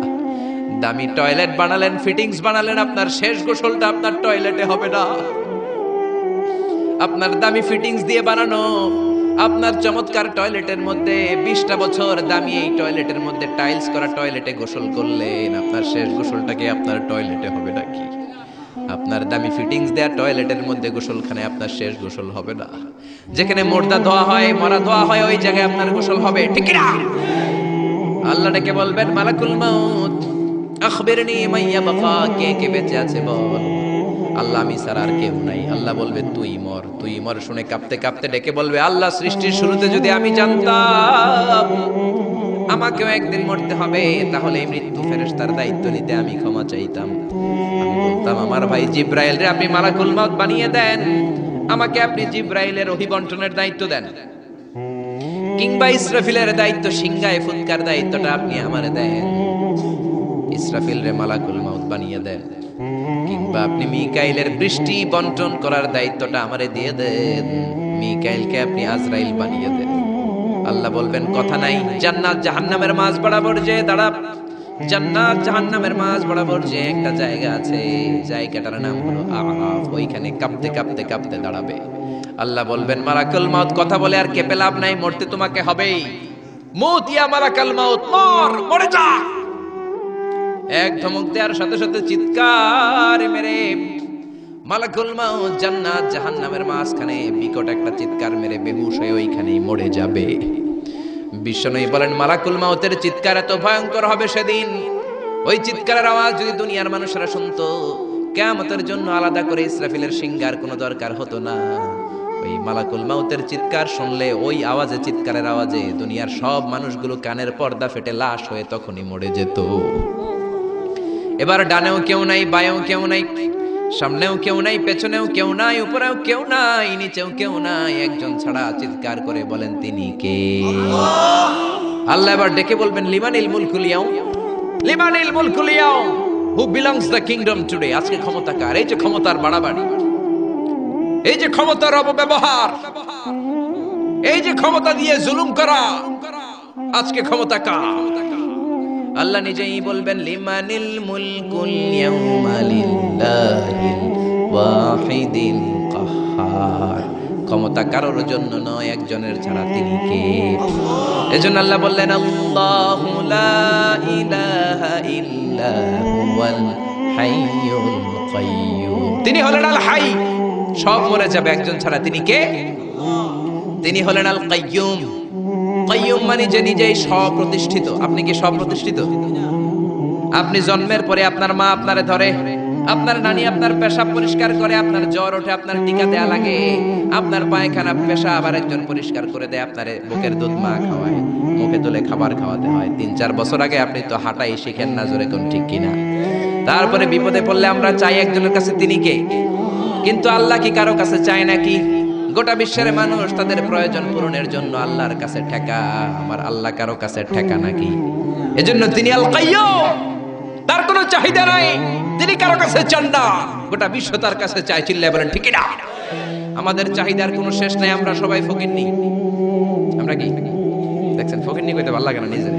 দামি টয়লেট বানালেন, ফিটিংস বানালেন, আপনার শেষ গোসলটা আপনার টয়লেটে হবে না। আপনার দামি ফিটিংস দিয়ে বানানো আপনার চমৎকার টয়লেটের মধ্যে 20টা বছর দামি এই টয়লেটের মধ্যে টাইলস করা টয়লেটে গোসল করলেন, আপনার শেষ গোসলটাকে আপনার টয়লেটে হবে নাকি? আপনার দামি ফিটিংস দেয়া টয়লেটের মধ্যে গোসলখানে আপনার শেষ গোসল হবে না। যেখানে মুর্দা ধোয়া হয়, মরা ধোয়া হয়, ওই জায়গায় আপনার গোসল হবে, ঠিক না? আল্লাহ ডেকে বলবেন মালাকুল মাউত আখবিরনি মাইয়া বাকা, কে কে বেঁচে আছে বল। আল্লাহ আমি ছাড়া আর কেউ নাই। আল্লাহ বলবে তুই মর, তুই মর। শুনে কাঁপতে কাঁপতে ডেকে বলবে আল্লাহ সৃষ্টির শুরুতে যদি আমি জানতাম আমাকেও একদিন মরতে হবে, তাহলে এই মৃত্যু ফেরেশতার দায়িত্ব নিতে আমি ক্ষমা চাইতাম। আমি বলতাম আমার ভাই জিব্রাইল রে আপনি মালাকুল মউত বানিয়ে দেন, আমাকে আপনি জিব্রাইলের ওহী বন্টনের দায়িত্ব দেন, কিংবা ইসরাফিলের দায়িত্ব, সিংহায় ফুৎকার দায়িত্বটা আপনি আমারে দেন। ইসরাফিল রে মালাকুল মউত বানিয়ে দেন, কিংবা আপনি মিকাইলের বৃষ্টি বন্টন করার দায়িত্বটা আমারে দিয়ে দেন, মিকাইলকে আপনি আজরাইল বানিয়ে দেন। আল্লাহ বলবেন কথা নাই। জান্নাত জাহান্নামের মাঝ বরাবর যে দাঁড়া, জান্নাত জাহান্নামের মাঝ বরাবর যে একটা জায়গা আছে, জায়গাটার নাম হলো আরাফ। ওইখানে কাঁপতে কাঁপতে কাঁপতে দাঁড়াবে। আল্লাহ বলবেন মালাকুল মউত কথা বলে আর কেঁপে লাভ নাই, মরতে তোমাকে হবেই। মুত ইয়া মালাকুল মউত, মর, মরে যা। এক ধমক দেওয়ার সাথে সাথে চিৎকার মেরে মালাকুল মউত জান্নাত জাহান্নামের মাঝখানে বিকট একটা চিৎকার মেরে বেহুশ হয়ে ওইখানেই মরে যাবে। বিশ্বনবী বলেন মালাকুল মউতের চিৎকার এত ভয়ঙ্কর হবে সেদিন, ওই চিৎকারের আওয়াজ যদি দুনিয়ার মানুষেরা শুনতো, কিয়ামতের জন্য আলাদা করে ইসরাফিলের সিংহার কোনো দরকার হতো না। ওই মালাকুল মউতের চিৎকার শুনলে, ওই আওয়াজে, চিৎকারের আওয়াজে দুনিয়ার সব মানুষগুলো কানের পর্দা ফেটে লাশ হয়ে তখনই মরে যেত। এবার ডানেও কেউ নাই, বাঁয়েও কেউ নাই, সামনেও কেউ নাই, পেছনেও কেউ নাই, উপরেও কেউ নাই, নিচেও কেউ নাই, একজন ছাড়া। চিৎকার করে বলেন তিনি কে? আল্লাহ এবার ডেকে বলবেন লিমানিল মুলকুল ইয়াউম, লিমানিল মুলকুল ইয়াউম, who belongs the kingdom today. আজকে ক্ষমতা কার? এই যে ক্ষমতার বাড়াবাড়ি, এই যে ক্ষমতার অপব্যবহার, এই যে ক্ষমতা দিয়ে জুলুম করা, আজকে ক্ষমতা কার? আল্লাহ নিজেই বলবেন লিমানিল মুলকুল ইয়াউমা লিল্লাহিল ওয়াহিদিল কাহ্হার। ক্ষমতা কারোর জন্য নয়, একজনের ছাড়া তিনি কে? এজন্য আল্লাহ বললেন আল্লাহু লা ইলাহা ইল্লা হুয়াল হাইয়ুল কাইয়্যুম। তিনি হলেন আল হাই, সব মরে যাবে, একজন ছাড়া তিনি কে? তিনি হলেন আল কাইয়্যুম। কাইয়্যুম মানে যে নিজেই স্বপ্রতিষ্ঠিত। আপনি কি স্বপ্রতিষ্ঠিত? আপনি জন্মের পরে আপনার মা আপনারে ধরে, আপনার নানি আপনার পেশাব পরিষ্কার করে, আপনার জ্বর ওঠে আপনার টিকা দেয়া লাগে, আপনার পায়খানা পেশাব আবার একজন পরিষ্কার করে দেয়, আপনারে বুকের দুধ মা খাওয়ায়, মুখে তুলে খাবার খাওয়াতে হয়। 3-4 বছর আগে আপনি তো হাঁটাই শিখেন না, জোরে কোন ঠিক কিনা? তারপরে বিপদে পড়লে আমরা চাই একজনের কাছে, তিনি কে? কিন্তু আল্লাহ কি কারো কাছে চায় নাকি? গোটা বিশ্বের মানুষ তাদের প্রয়োজন পূরণের জন্য আল্লাহর কাছে ঠেকা। আমার আল্লাহ কারো কাছে ঠেকা নাকি? এজন্য তিনি আল কাইয়্যুম, তার কোনো চাহিদা নাই, তিনি কারো কাছে চান না, গোটা বিশ্ব তার কাছে চায়। চিল্লায় বলেন ঠিক না? আমাদের চাহিদার কোনো শেষ নাই, আমরা সবাই ফকিন্নি। আমরা কি দেখছেন? ফকিন্নি কইতে ভালো লাগে না নিজের?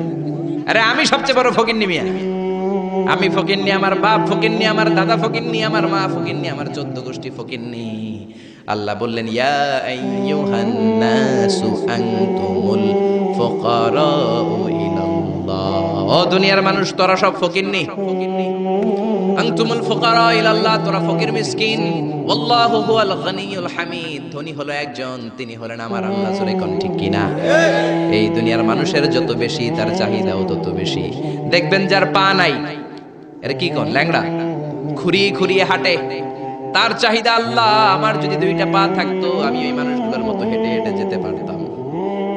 আরে আমি সবচেয়ে বড় ফকিন্নি মিয়া। আমি ফকিন্নি, আমার বাপ ফকিন্নি, আমার দাদা ফকিন্নি, আমার মা ফকিন্নি, আমার 14 গোষ্ঠী ফকিন্নি। আল্লাহ বললেন ইয়া আইয়ুহান নাসু আনতুমুল ফুকারাউ ইলাল্লাহ। ও দুনিয়ার মানুষ, তোরা সব ফকিন্নি। আনতুমুল ফুকারা ইলাল্লাহ, তোরা ফকির মিসকিন। ওয়াল্লাহু হুয়াল গনিয়ুল হামিদ, ধনী হলো একজন, তিনি হলেন আমার আল্লাহ। জোরে কোন ঠিক কিনা? এই দুনিয়ার মানুষের যত বেশি তার চাহিদাও তত বেশি। দেখবেন যার পা নাই, এর কি কোন ল্যাংড়া, খুঁড়িয়ে খুঁড়িয়ে হাঁটে, তার চাহিদা আল্লাহ আমার যদি 2টা পা থাকতো আমি ওই মানুষগুলোর মতো হেঁটে হেঁটে যেতে পারতাম।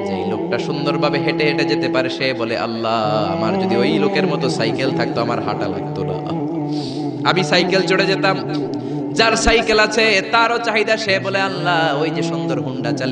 যেই লোকটা সুন্দরভাবে হেঁটে হেঁটে যেতে পারে সে বলে আল্লাহ আমার যদি ওই লোকের মতো সাইকেল থাকতো আমার হাঁটা লাগতো না, আমি সাইকেল চড়ে যেতাম। যার সাইকেল আছে তারও চাহিদা, সে বলে আল্লাহ ওই যে সুন্দর হুন্ডা চালিয়ে